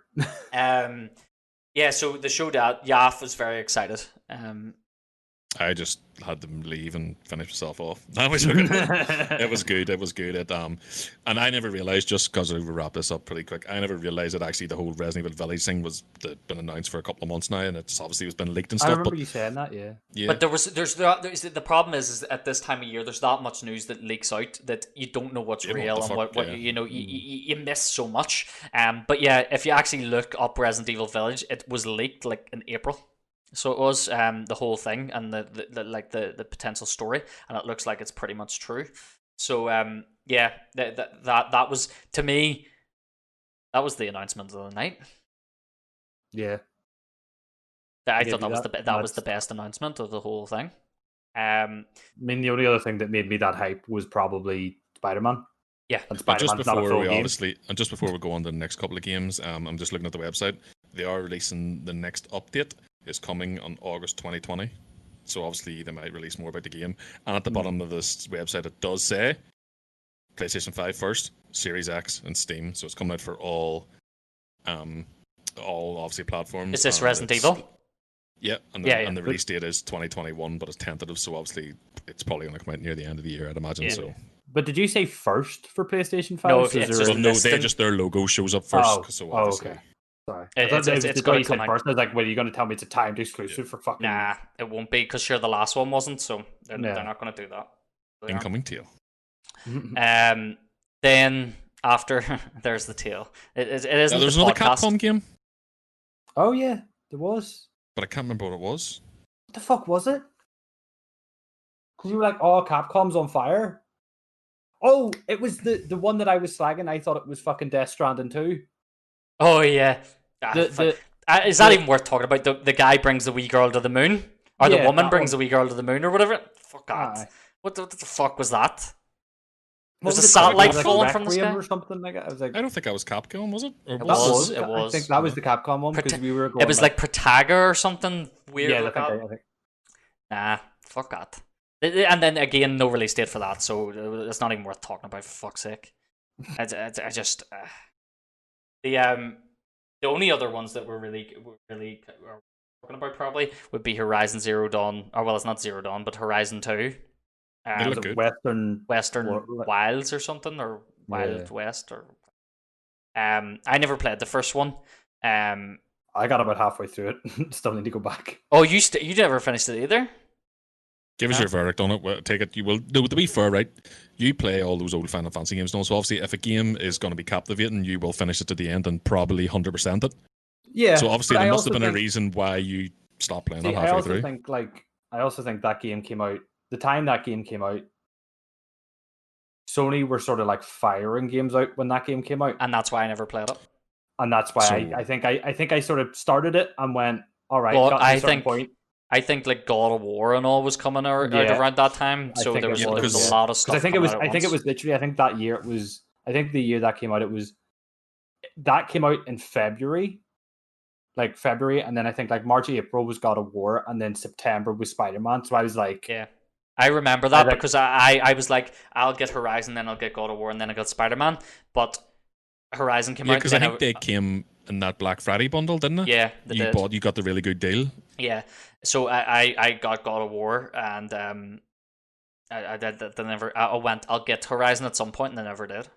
[SPEAKER 1] Yeah. So the show that Yaf was very excited.
[SPEAKER 2] I just had to leave and finish myself off. I was joking. It was good. It was good. And I never realized, just because we wrap this up pretty quick, I never realized that actually the whole Resident Evil Village thing been announced for a couple of months now, and it's obviously been leaked and
[SPEAKER 3] I
[SPEAKER 2] stuff.
[SPEAKER 3] remember
[SPEAKER 2] But
[SPEAKER 3] you saying that. Yeah.
[SPEAKER 2] yeah,
[SPEAKER 1] But there's the problem is at this time of year, there's that much news that leaks out that you don't know what's
[SPEAKER 2] Yeah, what
[SPEAKER 1] real
[SPEAKER 2] the
[SPEAKER 1] and
[SPEAKER 2] fuck,
[SPEAKER 1] what
[SPEAKER 2] yeah.
[SPEAKER 1] you know you miss so much. But yeah, if you actually look up Resident Evil Village, it was leaked like in April. So it was the whole thing and the potential story, and it looks like it's pretty much true. So yeah, that was, to me, that was the announcement of the night.
[SPEAKER 3] Yeah.
[SPEAKER 1] I
[SPEAKER 3] Give
[SPEAKER 1] thought
[SPEAKER 3] you
[SPEAKER 1] that was the best announcement of the whole thing.
[SPEAKER 3] I mean, the only other thing that made me that hype was probably Spider-Man.
[SPEAKER 1] Yeah.
[SPEAKER 3] And
[SPEAKER 2] but just
[SPEAKER 3] Spider-Man's not a
[SPEAKER 2] before
[SPEAKER 3] full
[SPEAKER 2] we
[SPEAKER 3] game.
[SPEAKER 2] obviously, and just before we go on to the next couple of games, I'm just looking at the website. They are releasing the next update. Is coming on August 2020. So obviously they might release more about the game. And at the bottom of this website, it does say PlayStation 5 first, Series X, and Steam. So it's coming out for all obviously platforms.
[SPEAKER 1] Is this
[SPEAKER 2] and
[SPEAKER 1] Resident Evil?
[SPEAKER 2] Yeah, and the release date is 2021, but it's tentative. So obviously it's probably going to come out near the end of the year, I'd imagine.
[SPEAKER 1] Yeah.
[SPEAKER 2] So.
[SPEAKER 3] But did you say first for PlayStation 5?
[SPEAKER 1] No,
[SPEAKER 3] Is
[SPEAKER 1] it's
[SPEAKER 3] there
[SPEAKER 1] just
[SPEAKER 2] Well, no, they
[SPEAKER 1] listing.
[SPEAKER 2] just their logo shows up first. So obviously.
[SPEAKER 3] okay. Sorry.
[SPEAKER 1] It's
[SPEAKER 3] the
[SPEAKER 1] gotta
[SPEAKER 3] guy said
[SPEAKER 1] come out.
[SPEAKER 3] first. I was like, well, you're going to tell me it's a timed exclusive for fucking...
[SPEAKER 1] Nah, it won't be, because sure the last one wasn't, so they're
[SPEAKER 3] Yeah.
[SPEAKER 1] not going to do that.
[SPEAKER 2] Incoming tail.
[SPEAKER 1] Then after there's the tail. It isn't.
[SPEAKER 2] There's
[SPEAKER 1] the
[SPEAKER 2] another
[SPEAKER 1] podcast.
[SPEAKER 2] Capcom game,
[SPEAKER 3] Oh, yeah. There was.
[SPEAKER 2] but I can't remember what it was.
[SPEAKER 3] What the fuck was it? Because you were like, oh, Capcom's on fire. Oh, it was the one that I was slagging. I thought it was fucking Death Stranding 2.
[SPEAKER 1] Oh yeah. Is that
[SPEAKER 3] the-
[SPEAKER 1] even worth talking about? The guy brings the wee girl to the moon, or the
[SPEAKER 3] Yeah,
[SPEAKER 1] woman
[SPEAKER 3] that
[SPEAKER 1] brings
[SPEAKER 3] one.
[SPEAKER 1] the wee girl to the moon, or whatever. Fuck that.
[SPEAKER 3] Aye.
[SPEAKER 1] What the fuck was that?
[SPEAKER 3] What
[SPEAKER 1] There's
[SPEAKER 3] was
[SPEAKER 1] a
[SPEAKER 3] it called?
[SPEAKER 1] satellite
[SPEAKER 3] It was
[SPEAKER 1] falling from the
[SPEAKER 3] Requiem
[SPEAKER 1] sky?
[SPEAKER 3] or something like that. I was like,
[SPEAKER 2] I don't think that was Capcom, was it? Or
[SPEAKER 1] It
[SPEAKER 3] that
[SPEAKER 1] was,
[SPEAKER 3] was.
[SPEAKER 1] it was.
[SPEAKER 3] I think that was the Capcom one because we were going.
[SPEAKER 1] It was like Protaga or something weird.
[SPEAKER 3] yeah,
[SPEAKER 1] like that.
[SPEAKER 3] I think.
[SPEAKER 1] Nah, fuck that. And then again, no release date for that, so it's not even worth talking about, for fuck's sake. I just the only other ones that we're really talking about probably would be Horizon Zero Dawn, or well, it's not Zero Dawn, but Horizon 2.
[SPEAKER 2] They look
[SPEAKER 3] Was
[SPEAKER 2] good.
[SPEAKER 3] it
[SPEAKER 1] Western
[SPEAKER 3] Or-
[SPEAKER 1] Wilds or something, or Wild
[SPEAKER 3] Yeah.
[SPEAKER 1] West, or I never played the first one.
[SPEAKER 3] I got about halfway through it. Still need to go back.
[SPEAKER 1] Oh, you never finished it either?
[SPEAKER 2] Give us your verdict on it. Well, take it. You will. No, to be fair, right? You play all those old Final Fantasy games now, so obviously, if a game is going to be captivating, you will finish it to the end and probably 100% it.
[SPEAKER 3] Yeah.
[SPEAKER 2] So obviously,
[SPEAKER 3] but
[SPEAKER 2] there
[SPEAKER 3] I
[SPEAKER 2] must have
[SPEAKER 3] also
[SPEAKER 2] been a
[SPEAKER 3] think-
[SPEAKER 2] reason why you stopped playing
[SPEAKER 3] See,
[SPEAKER 2] it
[SPEAKER 3] I
[SPEAKER 2] halfway
[SPEAKER 3] also
[SPEAKER 2] through.
[SPEAKER 3] think I also think that game came out. The time that game came out, Sony were sort of like firing games out when that game came out,
[SPEAKER 1] And that's why I never played it.
[SPEAKER 3] and that's why
[SPEAKER 2] So-
[SPEAKER 3] I think I sort of started it and went, all right,
[SPEAKER 1] Well,
[SPEAKER 3] got to
[SPEAKER 1] I
[SPEAKER 3] a certain
[SPEAKER 1] think
[SPEAKER 3] point.
[SPEAKER 1] I think like God of War and all was coming out
[SPEAKER 3] Yeah,
[SPEAKER 1] around that time,
[SPEAKER 3] I
[SPEAKER 1] so
[SPEAKER 3] think
[SPEAKER 1] there
[SPEAKER 3] it
[SPEAKER 1] was
[SPEAKER 2] was,
[SPEAKER 1] a lot of stuff.
[SPEAKER 3] Because
[SPEAKER 1] coming out at
[SPEAKER 3] I think it
[SPEAKER 1] once.
[SPEAKER 3] was literally. I think that year it was. I think the year that came out, it was that came out in February, and then I think like March, April was God of War, and then September was Spider-Man. So I was like,
[SPEAKER 1] Yeah. I remember that because I was like, I'll get Horizon, then I'll get God of War, and then I got Spider-Man. But Horizon came
[SPEAKER 2] Yeah,
[SPEAKER 1] out.
[SPEAKER 2] because I think they came in that Black Friday bundle, didn't it?
[SPEAKER 1] Yeah, they did.
[SPEAKER 2] You got the really good deal.
[SPEAKER 1] Yeah. So I got God of War, and I did that. I went, I'll get Horizon at some point, and I never did.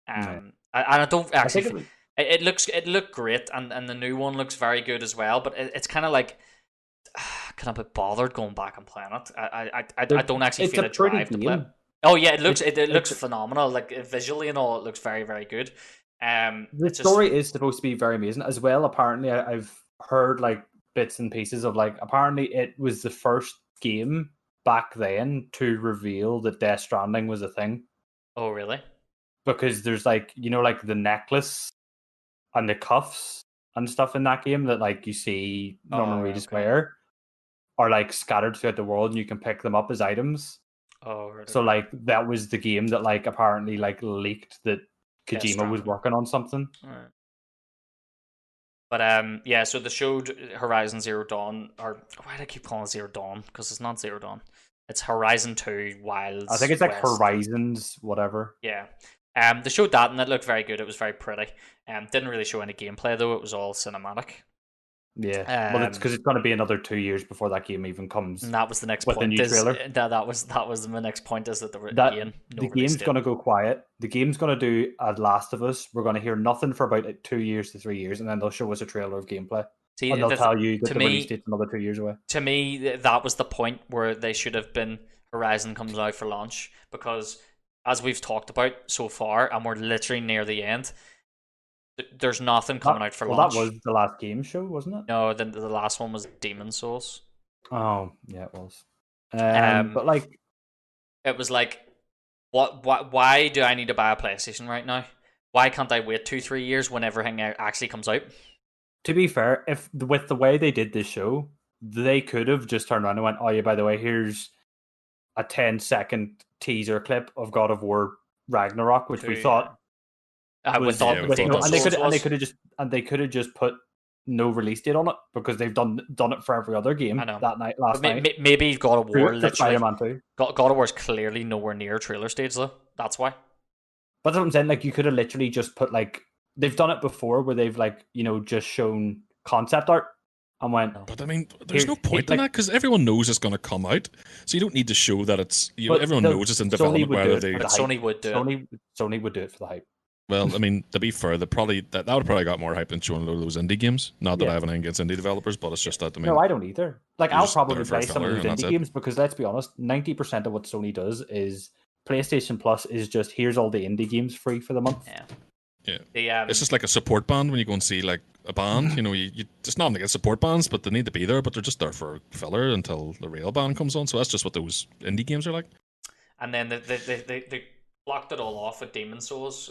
[SPEAKER 1] And I don't
[SPEAKER 3] I
[SPEAKER 1] actually.
[SPEAKER 3] think
[SPEAKER 1] It looked great, and the new one looks very good as well. But it's kind of like, can I be bothered going back and playing it? I don't actually
[SPEAKER 3] it's
[SPEAKER 1] feel
[SPEAKER 3] a
[SPEAKER 1] a drive
[SPEAKER 3] pretty
[SPEAKER 1] to play it.
[SPEAKER 3] game.
[SPEAKER 1] Oh yeah, it looks
[SPEAKER 3] It's-
[SPEAKER 1] it looks phenomenal. Like visually and all, it looks very very good.
[SPEAKER 3] The
[SPEAKER 1] It's
[SPEAKER 3] story is supposed to be very amazing as well. Apparently, I've heard like bits and pieces of like apparently it was the first game back then to reveal that Death Stranding was a thing.
[SPEAKER 1] Oh really?
[SPEAKER 3] Because there's like like the necklace and the cuffs and stuff in that game that like you see Norman
[SPEAKER 1] right,
[SPEAKER 3] Reedus
[SPEAKER 1] okay.
[SPEAKER 3] wear are like scattered throughout the world and you can pick them up as items.
[SPEAKER 1] Oh right.
[SPEAKER 3] So like that was the game that like apparently like leaked that
[SPEAKER 1] Death
[SPEAKER 3] Kojima was
[SPEAKER 1] Stranding.
[SPEAKER 3] working on something.
[SPEAKER 1] Alright. But yeah, so they showed Horizon Zero Dawn, or why do I keep calling it Zero Dawn? Because it's not Zero Dawn. It's Horizon 2 Wilds.
[SPEAKER 3] I think it's like
[SPEAKER 1] West.
[SPEAKER 3] Horizons, whatever.
[SPEAKER 1] Yeah. They showed that and it looked very good. It was very pretty. Didn't really show any gameplay though. It was all cinematic.
[SPEAKER 3] Yeah. Well, it's because it's going to be another 2 years before that game even comes.
[SPEAKER 1] And that was the next
[SPEAKER 3] With the
[SPEAKER 1] point.
[SPEAKER 3] new trailer.
[SPEAKER 1] That was my next point. Is that
[SPEAKER 3] The game's going to go quiet. The game's going to do a Last of Us. We're going to hear nothing for about 2 years to 3 years, and then they'll show us a trailer of gameplay.
[SPEAKER 1] See,
[SPEAKER 3] And they'll tell you that
[SPEAKER 1] to
[SPEAKER 3] the
[SPEAKER 1] me-
[SPEAKER 3] release date's another 2 years away.
[SPEAKER 1] To me, that was the point where they should have been. Horizon comes out for launch because, as we've talked about so far, and we're literally near the end. There's nothing coming out for launch.
[SPEAKER 3] That was the last game show, wasn't it?
[SPEAKER 1] No, the last one was Demon Souls.
[SPEAKER 3] Oh, yeah, it was.
[SPEAKER 1] Um,
[SPEAKER 3] But like,
[SPEAKER 1] It was like, why do I need to buy a PlayStation right now? Why can't I wait 2-3 years when everything actually comes out?
[SPEAKER 3] to be fair, if with the way they did this show, they could have just turned around and went, "Oh yeah, by the way, here's a 10-second teaser clip of God of War Ragnarok," which we thought
[SPEAKER 1] We
[SPEAKER 3] was
[SPEAKER 1] thought
[SPEAKER 2] yeah,
[SPEAKER 1] with
[SPEAKER 2] we
[SPEAKER 1] Demon
[SPEAKER 2] thought
[SPEAKER 3] and they
[SPEAKER 1] Souls
[SPEAKER 3] could and they
[SPEAKER 1] was.
[SPEAKER 3] could have just put no release date on it because they've done it for every other game
[SPEAKER 1] I know.
[SPEAKER 3] that night last
[SPEAKER 1] But
[SPEAKER 3] night.
[SPEAKER 1] maybe God of War
[SPEAKER 3] For
[SPEAKER 1] literally.
[SPEAKER 3] Spider-Man 2.
[SPEAKER 1] God of War's clearly nowhere near trailer stage though. That's why.
[SPEAKER 3] But that's what I'm saying. Like you could have literally just put like they've done it before where they've like just shown concept art and went.
[SPEAKER 2] But I mean, there's no
[SPEAKER 3] Here-
[SPEAKER 2] point
[SPEAKER 3] like-
[SPEAKER 2] in that because everyone knows it's going to come out. So you don't need to show that it's.
[SPEAKER 3] But
[SPEAKER 2] Everyone
[SPEAKER 3] the-
[SPEAKER 2] knows it's in
[SPEAKER 3] Sony
[SPEAKER 2] development.
[SPEAKER 3] would do
[SPEAKER 2] Whether
[SPEAKER 3] it
[SPEAKER 2] they.
[SPEAKER 3] for
[SPEAKER 1] But
[SPEAKER 3] the hype.
[SPEAKER 1] Sony would do it.
[SPEAKER 3] Sony would do it for the hype.
[SPEAKER 2] Well, I mean, to be fair, that would probably got more hype than showing a load of those indie games. Not that
[SPEAKER 3] Yeah.
[SPEAKER 2] I have anything against indie developers, but it's just that I mean,
[SPEAKER 3] No, I don't either. Like
[SPEAKER 2] You're
[SPEAKER 3] I'll
[SPEAKER 2] just
[SPEAKER 3] probably
[SPEAKER 2] there for
[SPEAKER 3] play
[SPEAKER 2] a
[SPEAKER 3] some of
[SPEAKER 2] filler
[SPEAKER 3] those
[SPEAKER 2] and that's
[SPEAKER 3] indie
[SPEAKER 2] it.
[SPEAKER 3] games because let's be honest, 90% of what Sony does is PlayStation Plus is just here's all the indie games free for the month.
[SPEAKER 1] Yeah.
[SPEAKER 2] Yeah.
[SPEAKER 1] The,
[SPEAKER 2] it's just like a support band when you go and see like a band. You it's not against support bands, but they need to be there. But they're just there for filler until the real band comes on. So that's just what those indie games are like.
[SPEAKER 1] and then they blocked it all off with Demon Souls,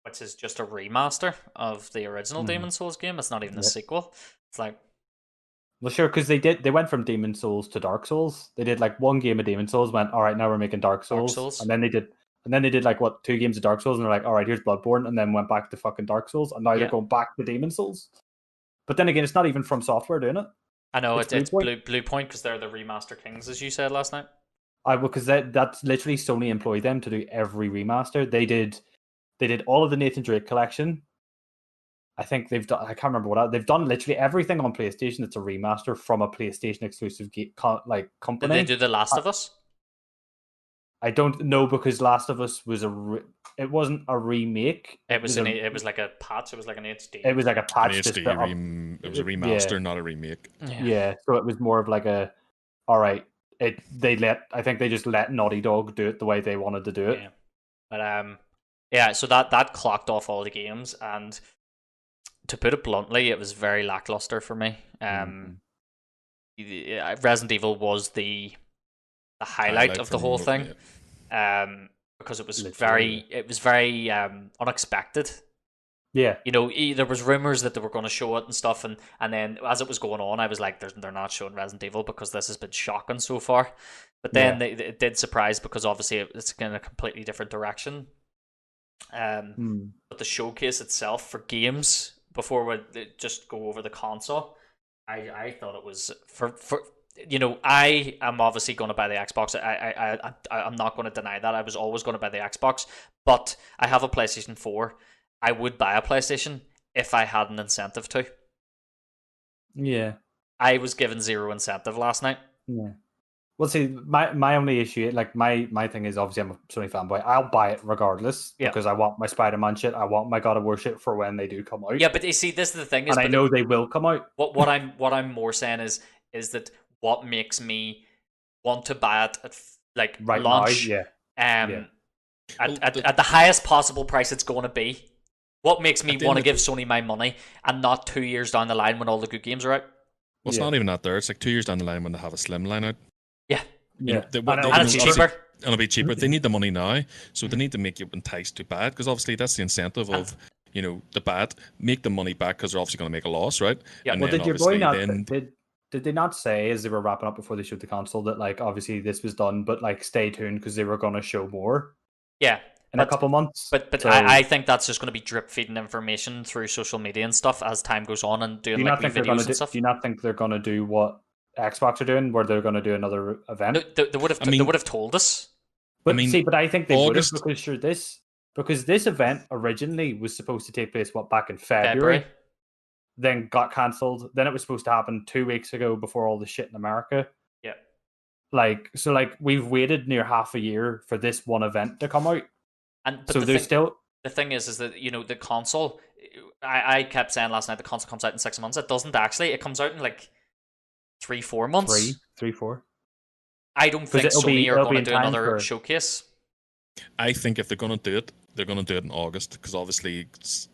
[SPEAKER 1] which is just a remaster of the original Demon Souls game. It's not even a
[SPEAKER 3] Yep.
[SPEAKER 1] sequel. It's like,
[SPEAKER 3] Well, sure, because they went from Demon Souls to Dark Souls. They did like one game of Demon Souls, went all right, now we're making Dark Souls,
[SPEAKER 1] Souls.
[SPEAKER 3] and then they did like what 2 games of Dark Souls, and they're like, all right, here's Bloodborne, and then went back to fucking Dark Souls, and now
[SPEAKER 1] Yeah.
[SPEAKER 3] they're going back to Demon Souls. But then again, it's not even from Software doing it.
[SPEAKER 1] I know
[SPEAKER 3] It's
[SPEAKER 1] it's
[SPEAKER 3] Bluepoint.
[SPEAKER 1] Blue Point because they're the remaster kings, as you said last night.
[SPEAKER 3] Because that's literally Sony employed them to do every remaster. They did all of the Nathan Drake collection. I think they've done. I can't remember what they've done. Literally everything on PlayStation that's a remaster from a PlayStation exclusive company.
[SPEAKER 1] Did they do The Last of Us?
[SPEAKER 3] I don't know because Last of Us was it wasn't a remake.
[SPEAKER 1] It was like a patch. It was like an HD.
[SPEAKER 3] It was like a
[SPEAKER 2] An
[SPEAKER 3] patch just
[SPEAKER 2] HD
[SPEAKER 3] bit up.
[SPEAKER 2] it was a remaster, not a remake.
[SPEAKER 3] Yeah, so it was more of like a, all right. I think they just let Naughty Dog do it the way they wanted to do it.
[SPEAKER 1] Yeah. But yeah. So that clocked off all the games, and to put it bluntly, it was very lackluster for me. Resident Evil was the highlight of the whole thing, because it was very unexpected.
[SPEAKER 3] Yeah,
[SPEAKER 1] There was rumors that they were going to show it and stuff, and then as it was going on, I was like, they're not showing Resident Evil because this has been shocking so far. But then it did surprise because obviously it's in a completely different direction. But the showcase itself for games, before we just go over the console, I thought it was for I am obviously going to buy the Xbox. I'm not going to deny that. I was always going to buy the Xbox, but I have a PlayStation 4. I would buy a PlayStation if I had an incentive to.
[SPEAKER 3] Yeah.
[SPEAKER 1] I was given zero incentive last night.
[SPEAKER 3] Yeah. Well, see, my only issue, like my thing is, obviously I'm a Sony fanboy. I'll buy it regardless because I want my Spider-Man shit. I want my God of War shit for when they do come out.
[SPEAKER 1] Yeah, but you see, this is the thing,
[SPEAKER 3] and I know they will come out.
[SPEAKER 1] What I'm more saying is that what makes me want to buy it at like
[SPEAKER 3] right
[SPEAKER 1] launch,
[SPEAKER 3] now,
[SPEAKER 1] at the highest possible price it's going to be. What makes me want to give Sony my money and not 2 years down the line when all the good games are out?
[SPEAKER 2] Well, it's not even that there. It's like 2 years down the line when they have a slim line out.
[SPEAKER 1] Yeah.
[SPEAKER 3] And
[SPEAKER 1] it's cheaper.
[SPEAKER 2] And it'll be cheaper. They need the money now, so they need to make you enticed to buy it, because obviously that's the incentive of, the buy it, make the money back, because they're obviously going to make a loss, right?
[SPEAKER 1] Yeah.
[SPEAKER 3] Well, did your boy not... Did they not say, as they were wrapping up before they showed the console, that like obviously this was done, but like stay tuned because they were going to show more?
[SPEAKER 1] Yeah.
[SPEAKER 3] In a couple months.
[SPEAKER 1] But I think that's just going to be drip feeding information through social media and stuff as time goes on, and doing like videos and stuff.
[SPEAKER 3] Do you not think they're going to do what Xbox are doing, where they're going to do another event?
[SPEAKER 1] No, they would have told us.
[SPEAKER 3] But but I think they would have, because this event originally was supposed to take place back in February. Then got cancelled. Then it was supposed to happen 2 weeks ago before all the shit in America.
[SPEAKER 1] Yeah.
[SPEAKER 3] We've waited near half a year for this one event to come out. The thing is that the console. I kept saying last night the console comes out in 6 months. It doesn't actually. It comes out in like 3-4 months. 3-4. I don't think Sony are going to do another showcase.
[SPEAKER 2] I think if they're going to do it, they're going to do it in August, because obviously,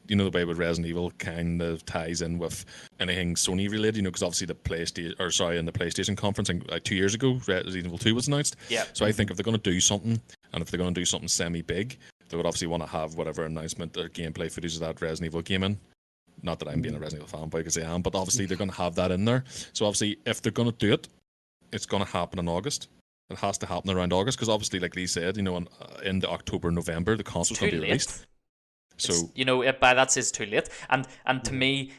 [SPEAKER 2] the way with Resident Evil kind of ties in with anything Sony related, because obviously in the PlayStation conference 2 years ago, Resident Evil 2 was announced.
[SPEAKER 1] Yeah.
[SPEAKER 2] So I think if they're going to do something, and if they're going to do something semi-big, they would obviously want to have whatever announcement or gameplay footage of that Resident Evil game in. Not that I'm being a Resident Evil fanboy, because I am, but obviously they're going to have that in there. So obviously, if they're going to do it, it's going to happen in August. It has to happen around August, because obviously, like Lee said, in the October, November, the console's going to be released. So
[SPEAKER 1] by that says too late, and to me,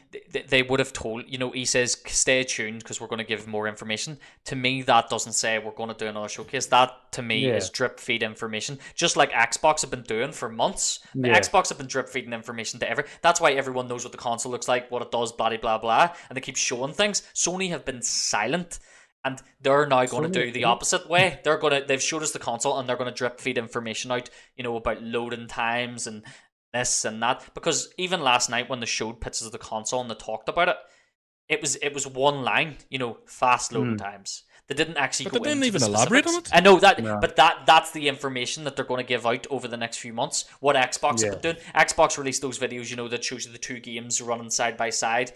[SPEAKER 1] they would have told. He says stay tuned because we're going to give more information. To me, that doesn't say we're going to do another showcase. That to me is drip feed information, just like Xbox have been doing for months. Xbox have been drip feeding information to That's why everyone knows what the console looks like, what it does, blah blah blah, and they keep showing things. Sony have been silent. And they're now going to do the opposite way. They've showed us the console, and they're going to drip feed information out, about loading times and this and that. Because even last night when they showed pictures of the console and they talked about it, it was one line, fast loading times. They didn't actually
[SPEAKER 2] go into the specifics. They didn't even elaborate on it.
[SPEAKER 1] I know that, but that's the information that they're going to give out over the next few months. What Xbox have been doing. Xbox released those videos, that shows you the two games running side by side.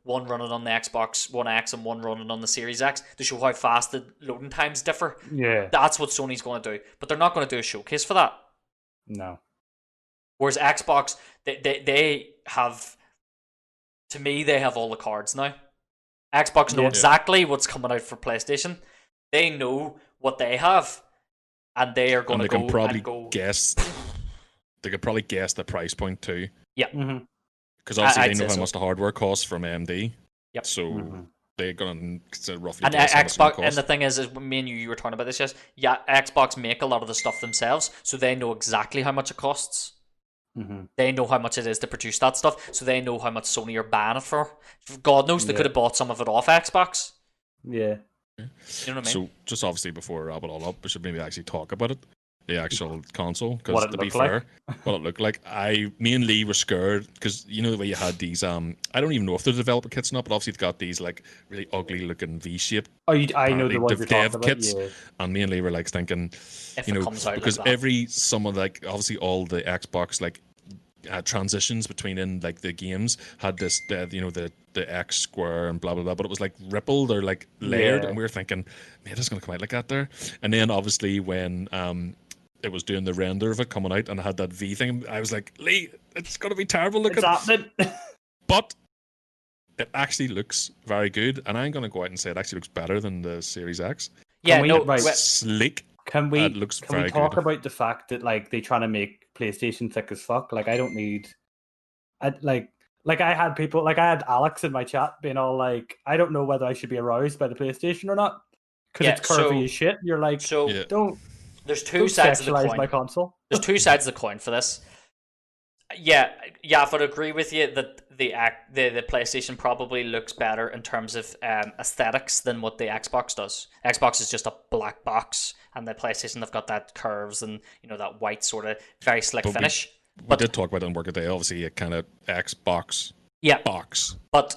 [SPEAKER 1] One running on the Xbox One X and one running on the Series X to show how fast the loading times differ.
[SPEAKER 3] Yeah.
[SPEAKER 1] That's what Sony's going to do. But they're not going to do a showcase for that.
[SPEAKER 3] No.
[SPEAKER 1] Whereas Xbox, they have, to me, they have all the cards now. Xbox know exactly what's coming out for PlayStation. They know what they have. And they are going to go and go...
[SPEAKER 2] They could probably guess the price point too.
[SPEAKER 1] Yeah.
[SPEAKER 3] Mm-hmm.
[SPEAKER 2] Because obviously they know how much the hardware costs from AMD.
[SPEAKER 1] Yep.
[SPEAKER 2] So they're going to roughly.
[SPEAKER 1] And Xbox, and the thing is me and you were talking about this, yes. Yeah, Xbox make a lot of the stuff themselves, so they know exactly how much it costs.
[SPEAKER 3] Mm-hmm.
[SPEAKER 1] They know how much it is to produce that stuff, so they know how much Sony are buying it for. God knows they could have bought some of it off Xbox.
[SPEAKER 3] Yeah.
[SPEAKER 1] You know what I mean?
[SPEAKER 2] So just obviously before we wrap it all up, we should maybe actually talk about it, the actual console,
[SPEAKER 3] What
[SPEAKER 2] because
[SPEAKER 3] it
[SPEAKER 2] to be
[SPEAKER 3] looked like.
[SPEAKER 2] fair, what it looked like, me and Lee were scared because you know the way you had these I don't even know if they're developer kits or not, but obviously it's got these like really ugly looking V-shaped
[SPEAKER 3] Oh, I know the ones you're
[SPEAKER 2] dev
[SPEAKER 3] talking about.
[SPEAKER 2] kits,
[SPEAKER 3] Yeah.
[SPEAKER 2] and me and Lee were like thinking,
[SPEAKER 1] If
[SPEAKER 2] you
[SPEAKER 1] it
[SPEAKER 2] know,
[SPEAKER 1] comes out
[SPEAKER 2] because
[SPEAKER 1] like that.
[SPEAKER 2] every someone like obviously all the Xbox like transitions between in like the games had this you know the X square and blah blah blah, but it was like rippled or like layered,
[SPEAKER 3] Yeah.
[SPEAKER 2] and we were thinking, man, it's gonna come out like that there. And then obviously when it was doing the render of it coming out and it had that V thing, I was like, Lee, it's gonna be terrible looking.
[SPEAKER 3] It's happening.
[SPEAKER 2] But it actually looks very good, and I'm gonna go out and say it actually looks better than the Series X.
[SPEAKER 1] Yeah,
[SPEAKER 3] we-
[SPEAKER 1] no,
[SPEAKER 3] right.
[SPEAKER 2] Sleek.
[SPEAKER 3] Can
[SPEAKER 2] It looks
[SPEAKER 3] we
[SPEAKER 2] very
[SPEAKER 3] talk
[SPEAKER 2] good.
[SPEAKER 3] about the fact that like they trying to make PlayStation thick as fuck? Like I don't need, I like I had people like I had Alex in my chat being all like, I don't know whether I should be aroused by the PlayStation or not because
[SPEAKER 1] Yeah,
[SPEAKER 3] it's curvy as shit. You're like,
[SPEAKER 1] so
[SPEAKER 2] Yeah.
[SPEAKER 3] don't
[SPEAKER 1] there's two
[SPEAKER 3] don't
[SPEAKER 1] sides of the
[SPEAKER 3] sexualize
[SPEAKER 1] coin.
[SPEAKER 3] my console.
[SPEAKER 1] There's two sides of the coin for this. Yeah, I would agree with you that the PlayStation probably looks better in terms of aesthetics than what the Xbox does. Xbox is just a black box, and the PlayStation they've got that curves and you know that white sort of very slick
[SPEAKER 2] But
[SPEAKER 1] finish.
[SPEAKER 2] We did talk about it in work today. Obviously, a kind of Xbox
[SPEAKER 1] Yeah,
[SPEAKER 2] box.
[SPEAKER 1] but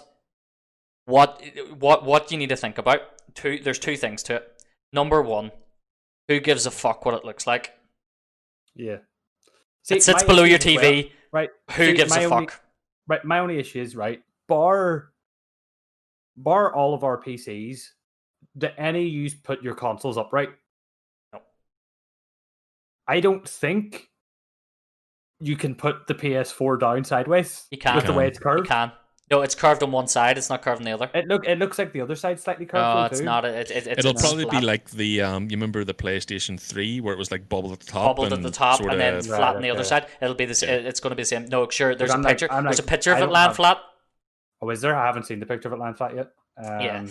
[SPEAKER 1] what you need to think about? There's two things to it. Number one, who gives a fuck what it looks like?
[SPEAKER 3] Yeah,
[SPEAKER 1] It sits below your
[SPEAKER 3] issue as
[SPEAKER 1] TV.
[SPEAKER 3] well, right?
[SPEAKER 1] Who gives a
[SPEAKER 3] only,
[SPEAKER 1] fuck?
[SPEAKER 3] Right, my only issue is right. Bar all of our PCs. Do any of you put your consoles upright?
[SPEAKER 1] No.
[SPEAKER 3] I don't think you can put the PS4 down sideways.
[SPEAKER 1] You can.
[SPEAKER 3] With the way it's curved.
[SPEAKER 1] You can. No, it's curved on one side. It's not curved on the other.
[SPEAKER 3] It looks like the other side's slightly curved.
[SPEAKER 1] No,
[SPEAKER 3] though,
[SPEAKER 1] it's
[SPEAKER 3] too.
[SPEAKER 1] not.
[SPEAKER 2] It'll
[SPEAKER 1] it's
[SPEAKER 2] probably be
[SPEAKER 1] flat.
[SPEAKER 2] like the you remember the PlayStation 3 where it was like bubbled at the top,
[SPEAKER 1] Bubbled at the top
[SPEAKER 2] sorta,
[SPEAKER 1] and then flat on the other
[SPEAKER 3] okay.
[SPEAKER 1] side. It'll be the same.
[SPEAKER 2] Yeah.
[SPEAKER 1] It's going to be the same. No, sure. There's a
[SPEAKER 3] I'm
[SPEAKER 1] picture.
[SPEAKER 3] like-
[SPEAKER 1] There's a picture of
[SPEAKER 3] I
[SPEAKER 1] it
[SPEAKER 3] don't
[SPEAKER 1] lying
[SPEAKER 3] have-
[SPEAKER 1] flat.
[SPEAKER 3] Oh, is there? I haven't seen the picture of it lying flat yet.
[SPEAKER 1] Yeah.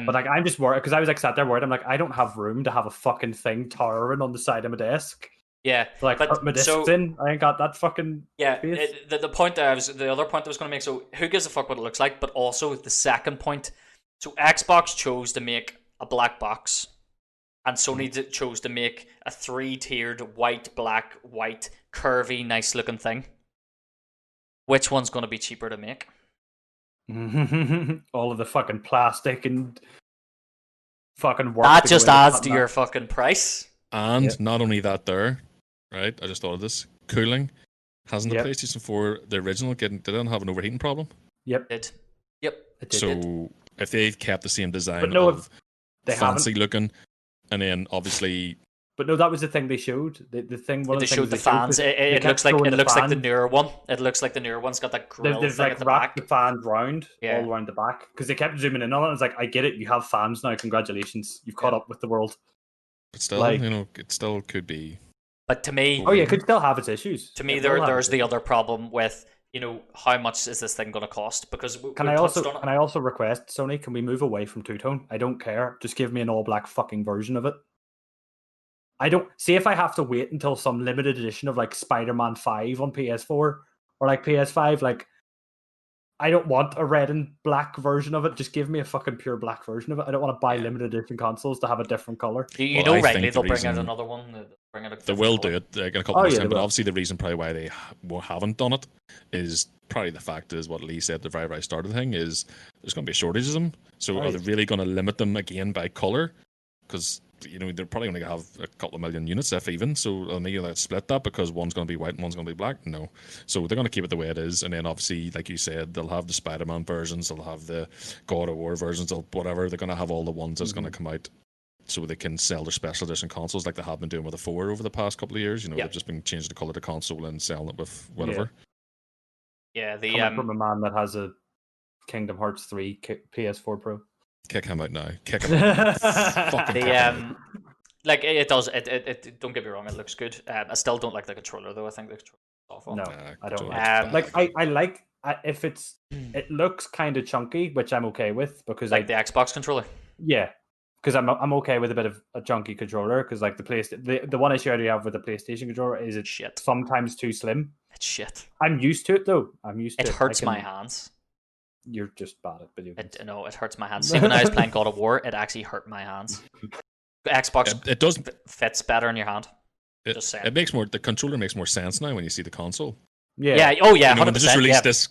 [SPEAKER 3] But like, I'm just worried because I was like sat there worried. I'm like, I don't have room to have a fucking thing towering on the side of my desk.
[SPEAKER 1] Yeah.
[SPEAKER 3] To, like, put my discs in. I ain't got that fucking.
[SPEAKER 1] Yeah.
[SPEAKER 3] space.
[SPEAKER 1] The other point I was going to make. So who gives a fuck what it looks like? But also the second point. So Xbox chose to make a black box, and Sony chose to make a 3-tiered white, black, white, curvy, nice looking thing. Which one's going to be cheaper to make?
[SPEAKER 3] All of the fucking plastic and fucking work.
[SPEAKER 1] That
[SPEAKER 3] to
[SPEAKER 1] just
[SPEAKER 3] go into
[SPEAKER 1] adds to
[SPEAKER 3] putting
[SPEAKER 1] your
[SPEAKER 3] that.
[SPEAKER 1] fucking price.
[SPEAKER 2] And
[SPEAKER 3] Yep.
[SPEAKER 2] not only that, there, right? I just thought of this. Cooling. Hasn't
[SPEAKER 3] Yep.
[SPEAKER 2] the PlayStation 4, the original, didn't have an overheating problem?
[SPEAKER 3] Yep.
[SPEAKER 1] Yep.
[SPEAKER 3] It did.
[SPEAKER 2] So if they kept the same design
[SPEAKER 3] But no,
[SPEAKER 2] of
[SPEAKER 3] they
[SPEAKER 2] fancy
[SPEAKER 3] haven't.
[SPEAKER 2] looking, and then obviously
[SPEAKER 3] But no, that was the thing they showed. The thing. One of
[SPEAKER 1] They
[SPEAKER 3] the
[SPEAKER 1] showed
[SPEAKER 3] things
[SPEAKER 1] the
[SPEAKER 3] they
[SPEAKER 1] fans.
[SPEAKER 3] showed,
[SPEAKER 1] It
[SPEAKER 3] they kept
[SPEAKER 1] looks like
[SPEAKER 3] showing
[SPEAKER 1] the
[SPEAKER 3] fans.
[SPEAKER 1] newer one. It looks like the newer one's got that grill
[SPEAKER 3] They've
[SPEAKER 1] thing
[SPEAKER 3] like
[SPEAKER 1] at the
[SPEAKER 3] wrapped
[SPEAKER 1] back.
[SPEAKER 3] the fans round
[SPEAKER 1] Yeah.
[SPEAKER 3] all around the back because they kept zooming in on it. It's like, I get it. You have fans now. Congratulations, you've caught
[SPEAKER 1] Yeah.
[SPEAKER 3] up with the world.
[SPEAKER 2] but still,
[SPEAKER 3] Like-
[SPEAKER 2] you know, it still could be.
[SPEAKER 1] But to me,
[SPEAKER 3] Oh yeah, it could still have its issues.
[SPEAKER 1] to me,
[SPEAKER 3] It will have
[SPEAKER 1] there's
[SPEAKER 3] its
[SPEAKER 1] the
[SPEAKER 3] issues.
[SPEAKER 1] other problem with how much is this thing going to cost? Because
[SPEAKER 3] Can I also request, Sony? Can we move away from two tone? I don't care. Just give me an all black fucking version of it. I don't see if I have to wait until some limited edition of like Spider-Man 5 on PS4 or like PS5. Like, I don't want a red and black version of it. Just give me a fucking pure black version of it. I don't want to buy
[SPEAKER 1] Yeah.
[SPEAKER 3] limited edition consoles to have a different color.
[SPEAKER 1] You
[SPEAKER 2] Well,
[SPEAKER 1] know
[SPEAKER 2] I
[SPEAKER 1] rightly
[SPEAKER 2] think the
[SPEAKER 1] they'll bring out
[SPEAKER 2] reason-
[SPEAKER 1] another one. They'll bring out a
[SPEAKER 2] They
[SPEAKER 1] different
[SPEAKER 2] will
[SPEAKER 1] colour.
[SPEAKER 2] do it in a couple
[SPEAKER 3] Oh,
[SPEAKER 2] of months'
[SPEAKER 3] yeah,
[SPEAKER 2] time,
[SPEAKER 3] they
[SPEAKER 2] but
[SPEAKER 3] will.
[SPEAKER 2] obviously the reason probably why they haven't done it is probably the fact is what Lee said at the very, very start of the thing is there's going to be a shortage of them. So are
[SPEAKER 3] Right.
[SPEAKER 2] they really going to limit them again by color? Because you know they're probably going to have a couple of million units if even. So are they going to split that because one's going to be white and one's going to be black? No. So they're going to keep it the way it is, and then obviously, like you said, they'll have the Spider-Man versions, they'll have the God of War versions, or whatever. They're going to have all the ones that's going to come out. So they can sell their special edition consoles like they have been doing with the 4 over the past couple of years. You know,
[SPEAKER 1] Yeah.
[SPEAKER 2] they've just been changing the color of the console and selling it with whatever.
[SPEAKER 1] Yeah, the
[SPEAKER 3] Coming from a man that has a Kingdom Hearts 3 PS4 Pro.
[SPEAKER 2] Kick him out now. Kick him out. Fucking kick him out.
[SPEAKER 1] like it does. It don't get me wrong. It looks good. I still don't like the controller though. I think the controller is awful.
[SPEAKER 3] No,
[SPEAKER 2] Nah,
[SPEAKER 3] I don't
[SPEAKER 2] controller's
[SPEAKER 1] like-
[SPEAKER 3] Like
[SPEAKER 2] bad.
[SPEAKER 3] I like if it's it looks kind of chunky, which I'm okay with because
[SPEAKER 1] Like the Xbox controller.
[SPEAKER 3] yeah, because I'm okay with a bit of a chunky controller because like the one issue I do have with the PlayStation controller is it's
[SPEAKER 1] Shit.
[SPEAKER 3] sometimes too slim.
[SPEAKER 1] It's shit.
[SPEAKER 3] I'm used to it though. I'm used to
[SPEAKER 1] It
[SPEAKER 3] it.
[SPEAKER 1] hurts
[SPEAKER 3] I
[SPEAKER 1] my
[SPEAKER 3] can-
[SPEAKER 1] hands.
[SPEAKER 3] you're just bad at video games.
[SPEAKER 1] It hurts my hands. See, when I was playing God of War, it actually hurt my hands. The Xbox
[SPEAKER 2] It does.
[SPEAKER 1] fits better in your hand. Just saying.
[SPEAKER 2] The controller makes more sense now when you see the console.
[SPEAKER 1] Yeah. Oh yeah. 100%,
[SPEAKER 2] when they just released this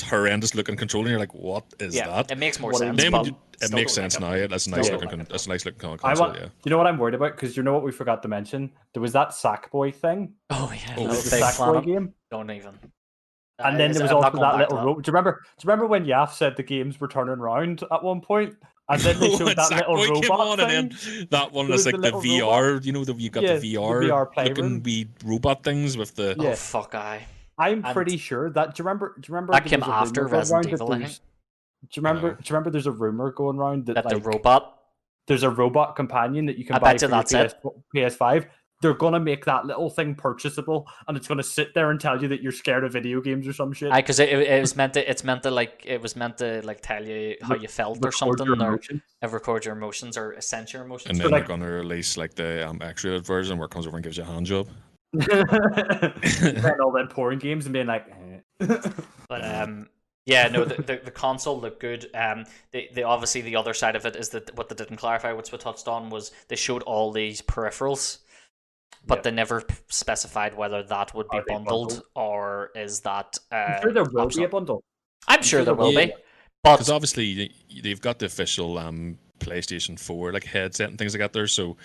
[SPEAKER 2] horrendous looking controller, and you're like, what is that?
[SPEAKER 1] It makes more sense.
[SPEAKER 2] Then it makes sense now. That's a nice looking. That's a nice looking console. Yeah.
[SPEAKER 3] You know what I'm worried about? Because you know what we forgot to mention? There was that Sackboy thing.
[SPEAKER 1] Oh yeah.
[SPEAKER 3] The Sackboy game.
[SPEAKER 1] Don't even.
[SPEAKER 3] And then there was also that little robot. Do you remember when Yaf said the games were turning around at one point? And then they showed that little robot thing.
[SPEAKER 2] And then that one is like the VR. Robot. You know, you've got the VR looking wee robot things with the.
[SPEAKER 1] Oh fuck!
[SPEAKER 3] I'm pretty sure that. Do you remember
[SPEAKER 1] that came after Resident Evil?
[SPEAKER 3] Do you remember? There's a rumor going around that
[SPEAKER 1] the robot.
[SPEAKER 3] There's a robot companion that you can buy for your PS5. They're gonna make that little thing purchasable, and it's gonna sit there and tell you that you're scared of video games or some shit.
[SPEAKER 1] Because it was meant to tell you how you felt or something, or record your emotions or sense your emotions.
[SPEAKER 2] And then they're gonna release like the X-rated version where it comes over and gives you a hand job.
[SPEAKER 3] Playing all them porn games and being like,
[SPEAKER 1] but yeah, no, the console looked good. The obviously the other side of it is that what they didn't clarify, which we touched on, was they showed all these peripherals. But they never specified whether that would be bundled or is that.
[SPEAKER 3] I'm sure there will be a bundle.
[SPEAKER 1] I'm sure there will be,
[SPEAKER 2] because obviously they've got the official PlayStation 4 like headset and things like that there. So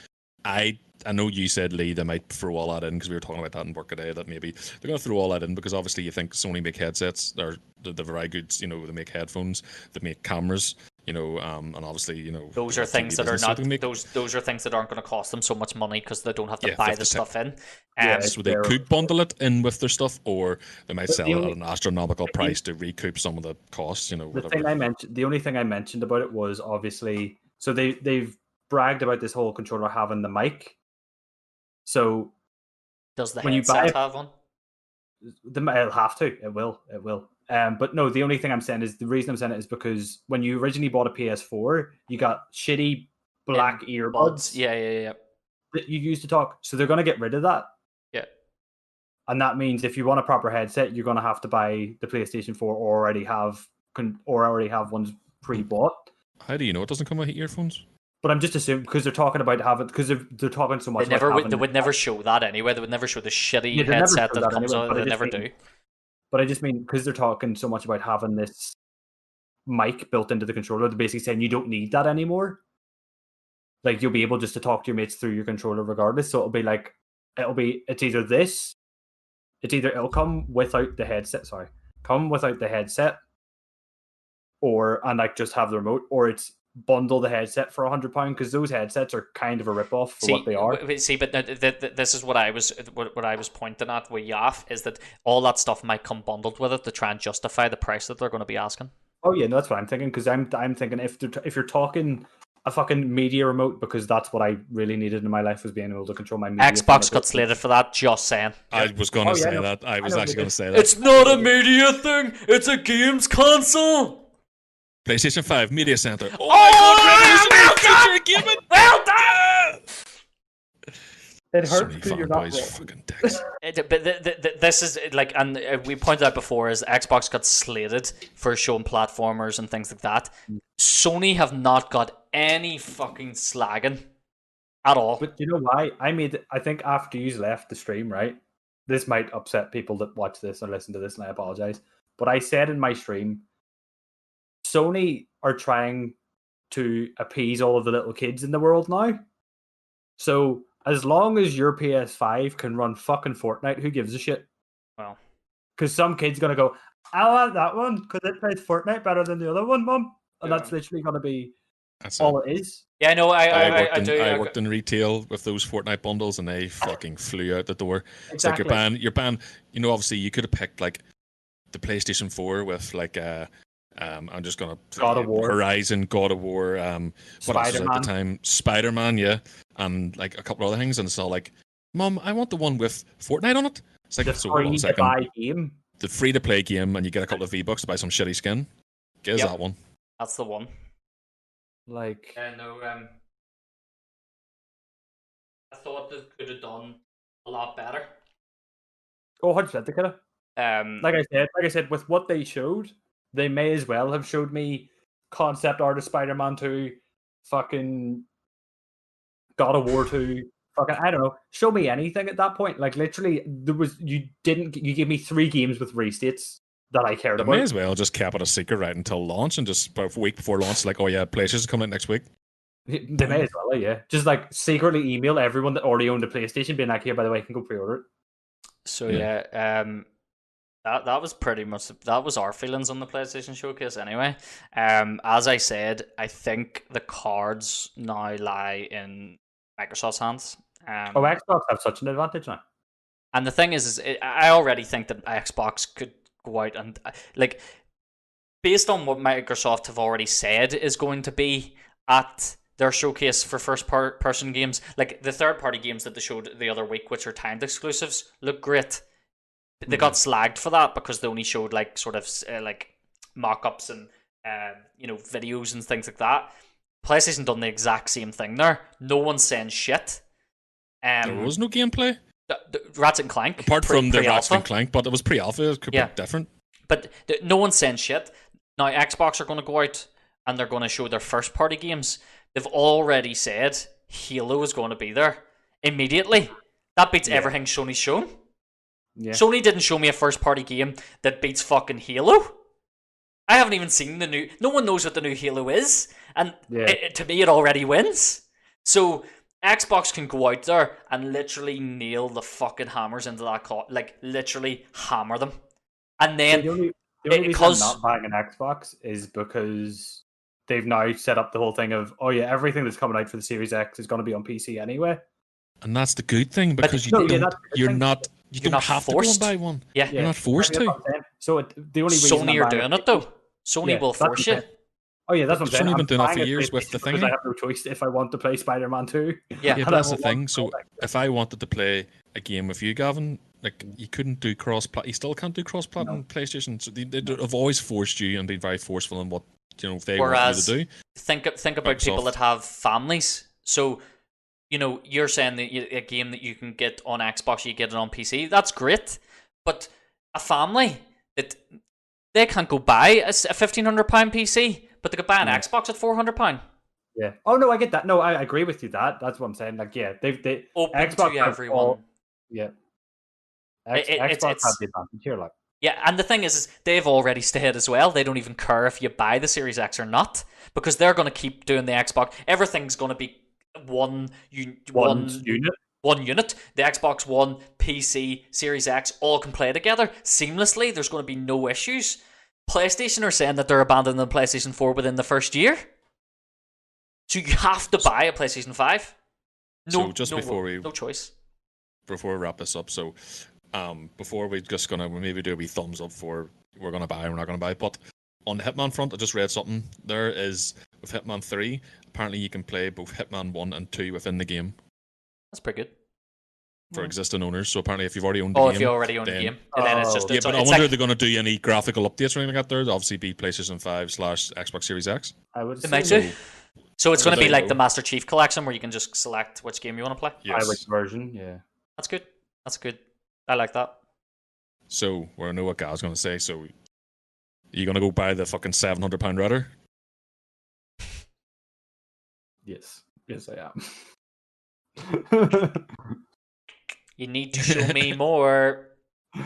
[SPEAKER 2] I know you said, Lee, they might throw all that in because we were talking about that in work today. That maybe they're going to throw all that in because obviously you think Sony make headsets, they're very good. You know, they make headphones, they make cameras. You know, and obviously, you know,
[SPEAKER 1] those are things that are not those are things that aren't going to cost them so much money because they don't have to buy the stuff in.
[SPEAKER 2] So they could bundle it in with their stuff, or they might sell it at an astronomical price to recoup some of the costs. You know, whatever.
[SPEAKER 3] The only thing I mentioned about it was obviously, so they've bragged about this whole controller having the mic. So
[SPEAKER 1] does the headset have one?
[SPEAKER 3] It'll have to. It will. But no, the only thing I'm saying is the reason I'm saying it is because when you originally bought a PS4, you got shitty black earbuds.
[SPEAKER 1] Yeah.
[SPEAKER 3] That you used to talk. So they're going to get rid of that.
[SPEAKER 1] Yeah.
[SPEAKER 3] And that means if you want a proper headset, you're going to have to buy the PlayStation 4 or already have ones pre-bought.
[SPEAKER 2] How do you know it doesn't come with earphones?
[SPEAKER 3] But I'm just assuming because they're talking about having they're talking so much.
[SPEAKER 1] They would never show that anyway. They would never show the shitty headset that comes out. They never do.
[SPEAKER 3] But I just mean because they're talking so much about having this mic built into the controller, they're basically saying you don't need that anymore. Like you'll be able just to talk to your mates through your controller regardless. So it's either it'll come without the headset. And like just have the remote, or it's bundle the headset for £100 because those headsets are kind of a rip-off for what they are.
[SPEAKER 1] But this is what I was pointing at with Yaf, is that all that stuff might come bundled with it to try and justify the price that they're going to be asking.
[SPEAKER 3] Oh yeah, no, that's what I'm thinking, because I'm thinking if you're talking a fucking media remote, because that's what I really needed in my life, was being able to control my media.
[SPEAKER 1] Xbox got slated for that, just saying.
[SPEAKER 2] I was going to say that. I was actually going to say that.
[SPEAKER 1] It's not a media thing, it's a games console!
[SPEAKER 2] PlayStation 5 Media Center. Oh my god, Revolutionary Feature!
[SPEAKER 1] Well done!
[SPEAKER 3] It hurts because you're not
[SPEAKER 2] fucking dicks.
[SPEAKER 1] But this is like, and we pointed out before, is Xbox got slated for showing platformers and things like that. Sony have not got any fucking slagging at all.
[SPEAKER 3] But you know why? I think after you left the stream, right? This might upset people that watch this or listen to this, and I apologize. But I said in my stream, Sony are trying to appease all of the little kids in the world now. So as long as your PS5 can run fucking Fortnite, who gives a shit?
[SPEAKER 1] Well,
[SPEAKER 3] because some kid's gonna go, I want that one because it plays Fortnite better than the other one, Mum. And that's literally gonna be all it is.
[SPEAKER 1] Yeah, no, I
[SPEAKER 2] worked in retail with those Fortnite bundles, and they fucking flew out the door.
[SPEAKER 3] Exactly.
[SPEAKER 2] It's like you're banned. You know, obviously you could have picked like the PlayStation 4 with like I'm just gonna
[SPEAKER 3] God of War,
[SPEAKER 2] Horizon, God of War, what else was at the time? Spider-Man, yeah, and like a couple of other things, and it's all like, Mum, I want the one with Fortnite on it. It's like, so hold on a second.
[SPEAKER 3] Game.
[SPEAKER 2] The free-to-play game, and you get a couple of V-Bucks to buy some shitty skin. Get that one.
[SPEAKER 1] That's the one.
[SPEAKER 3] Like,
[SPEAKER 1] no, I thought they could have done a lot better.
[SPEAKER 3] Oh, 100% they could have. Like I said, with what they showed, they may as well have showed me concept art of Spider-Man 2, fucking God of War 2, fucking I don't know. Show me anything at that point. Like literally, you gave me 3 games with restates that I cared
[SPEAKER 2] They
[SPEAKER 3] about.
[SPEAKER 2] may as well just kept it a secret right until launch, and just a week before launch, like, oh yeah, PlayStation's coming out next week.
[SPEAKER 3] They may as well, yeah. Just like secretly email everyone that already owned a PlayStation, being like, "Here, by the way, you can go pre-order it."
[SPEAKER 1] So that was pretty much that was our feelings on the PlayStation Showcase. Anyway, as I said, I think the cards now lie in Microsoft's hands.
[SPEAKER 3] Xbox have such an advantage now.
[SPEAKER 1] And the thing is I already think that Xbox could go out and like, based on what Microsoft have already said is going to be at their showcase for first-person games, like the third-party games that they showed the other week, which are timed exclusives, look great. They got slagged for that because they only showed like sort of like mock-ups and videos and things like that. PlayStation done the exact same thing there. No one's saying shit.
[SPEAKER 2] There was no gameplay.
[SPEAKER 1] The Ratchet and Clank,
[SPEAKER 2] apart from the Ratchet and Clank, but it was pre-alpha. It could be different.
[SPEAKER 1] But no one's saying shit. Now Xbox are going to go out and they're going to show their first-party games. They've already said Halo is going to be there immediately. That beats everything Sony's shown. Yeah. Sony didn't show me a first-party game that beats fucking Halo. I haven't even seen the new... No one knows what the new Halo is. And to me, it already wins. So Xbox can go out there and literally nail the fucking hammers into that like, literally hammer them. And then...
[SPEAKER 3] The only reason I'm not buying an Xbox is because they've now set up the whole thing of, oh yeah, everything that's coming out for the Series X is going to be on PC anyway.
[SPEAKER 2] And that's the good thing, because you don't have to go and buy one.
[SPEAKER 1] Yeah.
[SPEAKER 2] You're not forced to.
[SPEAKER 3] So the only reason
[SPEAKER 1] Sony are doing it though. Sony will force you.
[SPEAKER 3] Oh yeah, that's what I'm saying.
[SPEAKER 2] Sony been doing that for years with the thing.
[SPEAKER 3] Because I have no choice if I want to play Spider-Man 2.
[SPEAKER 1] Yeah,
[SPEAKER 2] but that's the thing. So if I wanted to play a game with you, Gavin, like you couldn't do cross-plat. You still can't do cross-plat on PlayStation. So they've always forced you and been very forceful in what they want you to do.
[SPEAKER 1] Think about Microsoft. People that have families. So you're saying that a game that you can get on Xbox, you get it on PC. That's great, but a family that they can't go buy a £1,500 PC, but they could buy an Xbox at £400.
[SPEAKER 3] Yeah. Oh no, I get that. No, I agree with you. That's what I'm saying. Like, yeah, they
[SPEAKER 1] open
[SPEAKER 3] Xbox
[SPEAKER 1] to everyone.
[SPEAKER 3] Xbox
[SPEAKER 1] It's
[SPEAKER 3] has the advantage here, like.
[SPEAKER 1] Yeah, and the thing is they've already stated as well, they don't even care if you buy the Series X or not, because they're going to keep doing the Xbox. Everything's going to be one unit. The Xbox One, PC, Series X, all can play together seamlessly. There's going to be no issues. PlayStation are saying that they're abandoning the PlayStation 4 within the first year. So you have to buy a PlayStation 5. No choice.
[SPEAKER 2] Before we wrap this up, so before we're just gonna maybe do a wee thumbs up for we're gonna buy or we're not gonna buy. But on the Hitman front, I just read something. There is with Hitman 3, apparently you can play both Hitman 1 and 2 within the game.
[SPEAKER 1] That's pretty good.
[SPEAKER 2] For existing owners. So apparently if you've already owned the game.
[SPEAKER 1] If you already own the game. And then it's just
[SPEAKER 2] but I wonder if they're gonna do any graphical updates or anything like that there. It'll obviously be PlayStation 5/Xbox Series X.
[SPEAKER 3] I would
[SPEAKER 1] assume. So it's gonna be like the Master Chief Collection where you can just select which game you want to play?
[SPEAKER 2] Yes.
[SPEAKER 3] Which version, yeah.
[SPEAKER 1] That's good. I like that.
[SPEAKER 2] So, I know what Gav's going to say. So, you going to go buy the fucking £700 router?
[SPEAKER 3] Yes, I
[SPEAKER 1] am. You need to show me more.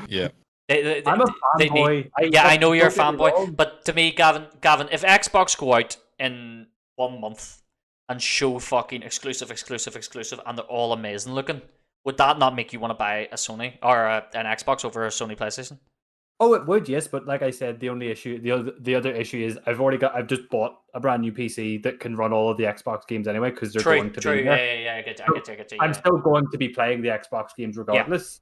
[SPEAKER 2] Yeah.
[SPEAKER 3] I'm a fanboy.
[SPEAKER 1] I know you're a fanboy. But to me, Gavin, if Xbox go out in 1 month and show fucking exclusive, and they're all amazing looking, would that not make you want to buy a Sony or an Xbox over a Sony PlayStation?
[SPEAKER 3] Oh, it would, yes. But like I said, the other issue is I've just bought a brand new PC that can run all of the Xbox games anyway because they're going to be there.
[SPEAKER 1] Yeah, I get you.
[SPEAKER 3] I'm still going to be playing the Xbox games regardless.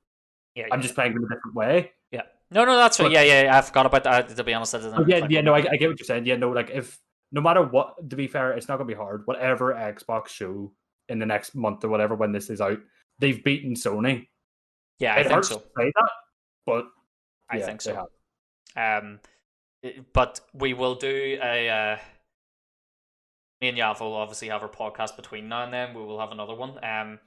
[SPEAKER 1] Yeah.
[SPEAKER 3] I'm just playing them a different way.
[SPEAKER 1] Yeah. No, that's right. Yeah. I forgot about that. To be honest, I didn't.
[SPEAKER 3] I get what you're saying. Yeah, no, like if no matter what, to be fair, it's not going to be hard. Whatever Xbox show in the next month or whatever when this is out, they've beaten Sony.
[SPEAKER 1] Yeah, I think so.
[SPEAKER 3] To say that, but
[SPEAKER 1] I think so. But we will do a. Me and Yav will obviously have our podcast between now and then. We will have another one. And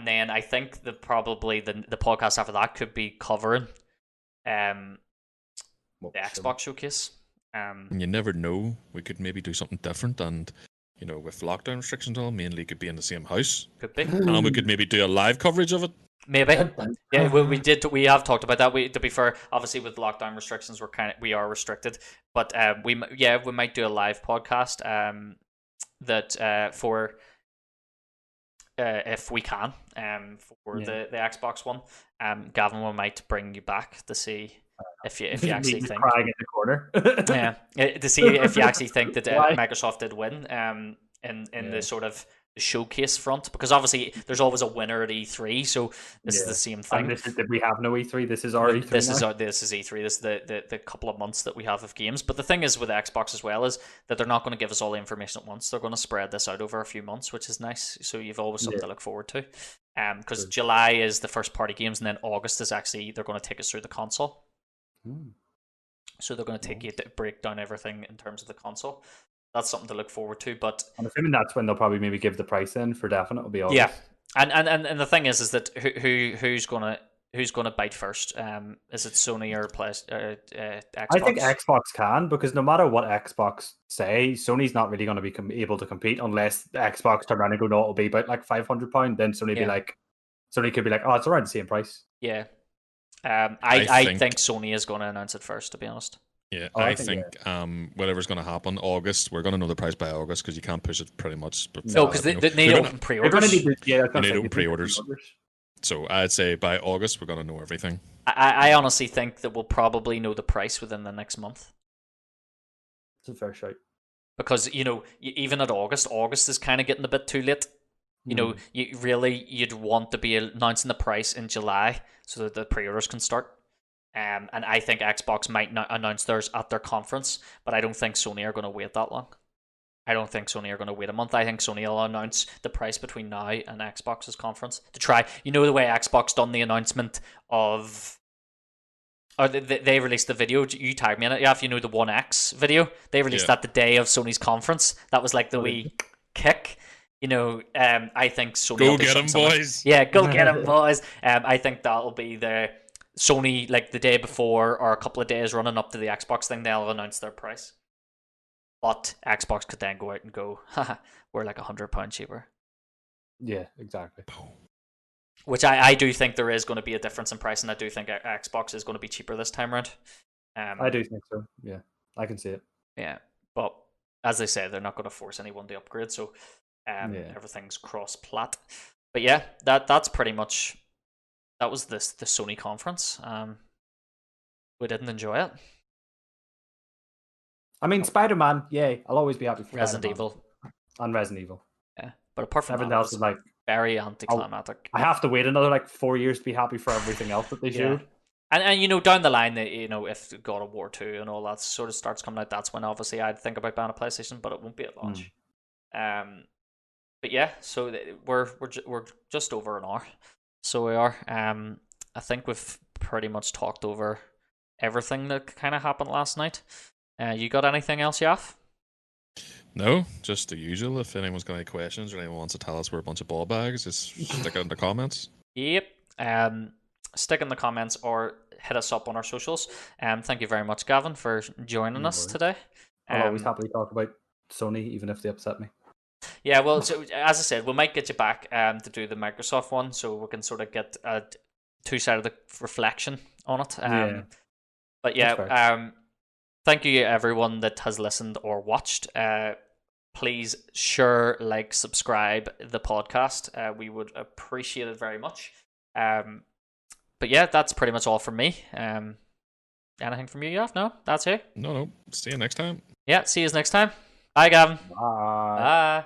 [SPEAKER 1] then I think the podcast after that could be covering the Xbox showcase.
[SPEAKER 2] And you never know. We could maybe do something different, and with lockdown restrictions and all, mainly could be in the same house,
[SPEAKER 1] Could be.
[SPEAKER 2] and we could maybe do a live coverage of it.
[SPEAKER 1] Maybe. Yeah, we have talked about that. To be fair, obviously with lockdown restrictions, we are restricted, but we might do a live podcast that for if we can for the Xbox One. Gavin, we might bring you back to see if you actually think
[SPEAKER 3] crying in the corner.
[SPEAKER 1] to see if you actually think that Microsoft did win in the sort of the showcase front, because obviously there's always a winner at E3, so this is the same thing.
[SPEAKER 3] And we have no E3. This is our E3.
[SPEAKER 1] This is E3. This is the couple of months that we have of games. But the thing is with Xbox as well is that they're not going to give us all the information at once. They're going to spread this out over a few months, which is nice. So you've always something to look forward to. Because July is the first party games, and then August is actually they're going to take us through the console. So they're going to take you to break down everything in terms of the console. That's something to look forward to. But
[SPEAKER 3] I'm assuming that's when they'll probably maybe give the price in for definite. It'll be August.
[SPEAKER 1] Yeah, and the thing is that who's gonna bite first? Is it Sony or Xbox?
[SPEAKER 3] I think Xbox can, because no matter what Xbox say, Sony's not really going to be able to compete unless Xbox turn around and go, no, it'll be about like £500. Then Sony could be like, oh, it's around the same price.
[SPEAKER 1] Yeah. I think Sony is going to announce it first, to be honest.
[SPEAKER 2] Yeah, I think whatever's going to happen August, we're going to know the price by August, because you can't push it pretty much.
[SPEAKER 1] No, because they need open pre-orders.
[SPEAKER 2] They need open pre-orders. So I'd say by August we're going to know everything.
[SPEAKER 1] I honestly think that we'll probably know the price within the next month.
[SPEAKER 3] It's a fair shout.
[SPEAKER 1] Because even at August is kind of getting a bit too late. You'd want to be announcing the price in July so that the pre-orders can start. And I think Xbox might not announce theirs at their conference, but I don't think Sony are going to wait that long. I don't think Sony are going to wait a month. I think Sony will announce the price between now and Xbox's conference to try. The way Xbox done the announcement of, or they released the video. You tagged me in it. Yeah, if you know the One X video, they released that the day of Sony's conference. That was like the wee kick. I think Sony.
[SPEAKER 2] Go get them, boys.
[SPEAKER 1] Yeah, go get them, boys. I think that'll be the Sony, like the day before or a couple of days running up to the Xbox thing, they'll announce their price. But Xbox could then go out and go, haha, we're like £100 cheaper.
[SPEAKER 3] Yeah, exactly.
[SPEAKER 1] Which I do think there is going to be a difference in price, and I do think Xbox is going to be cheaper this time around.
[SPEAKER 3] I do think so. Yeah, I can see it.
[SPEAKER 1] Yeah, but as they say, they're not going to force anyone to upgrade, so everything's cross-plat. But yeah, that's pretty much. That was the Sony conference. We didn't enjoy it.
[SPEAKER 3] I mean, Spider-Man, yay! I'll always be happy for
[SPEAKER 1] Resident Evil.
[SPEAKER 3] And Resident Evil.
[SPEAKER 1] Yeah, but apart from
[SPEAKER 3] everything
[SPEAKER 1] that,
[SPEAKER 3] else is like
[SPEAKER 1] very anticlimactic.
[SPEAKER 3] I have to wait another like 4 years to be happy for everything else that they showed.
[SPEAKER 1] And down the line, if God of War 2 and all that sort of starts coming out, that's when obviously I'd think about buying a PlayStation, but it won't be at launch. But yeah, so we're just over an hour, so we are. I think we've pretty much talked over everything that kind of happened last night. You got anything else, Yaf?
[SPEAKER 2] No, just the usual. If anyone's got any questions or anyone wants to tell us we're a bunch of ball bags, just stick it in the comments.
[SPEAKER 1] Yep. Stick in the comments or hit us up on our socials. Thank you very much, Gavin, for joining us today.
[SPEAKER 3] I'll always happily talk about Sony, even if they upset me.
[SPEAKER 1] Yeah, well, so, as I said, we might get you back to do the Microsoft one, so we can sort of get a two-sided reflection on it. But yeah, thank you everyone that has listened or watched. Please share, like, subscribe the podcast. We would appreciate it very much. But yeah, that's pretty much all from me. Anything from you, Yaf? No? That's it?
[SPEAKER 2] No. See you next time.
[SPEAKER 1] Yeah, see you next time. Bye, Gavin.
[SPEAKER 3] Bye.
[SPEAKER 1] Bye.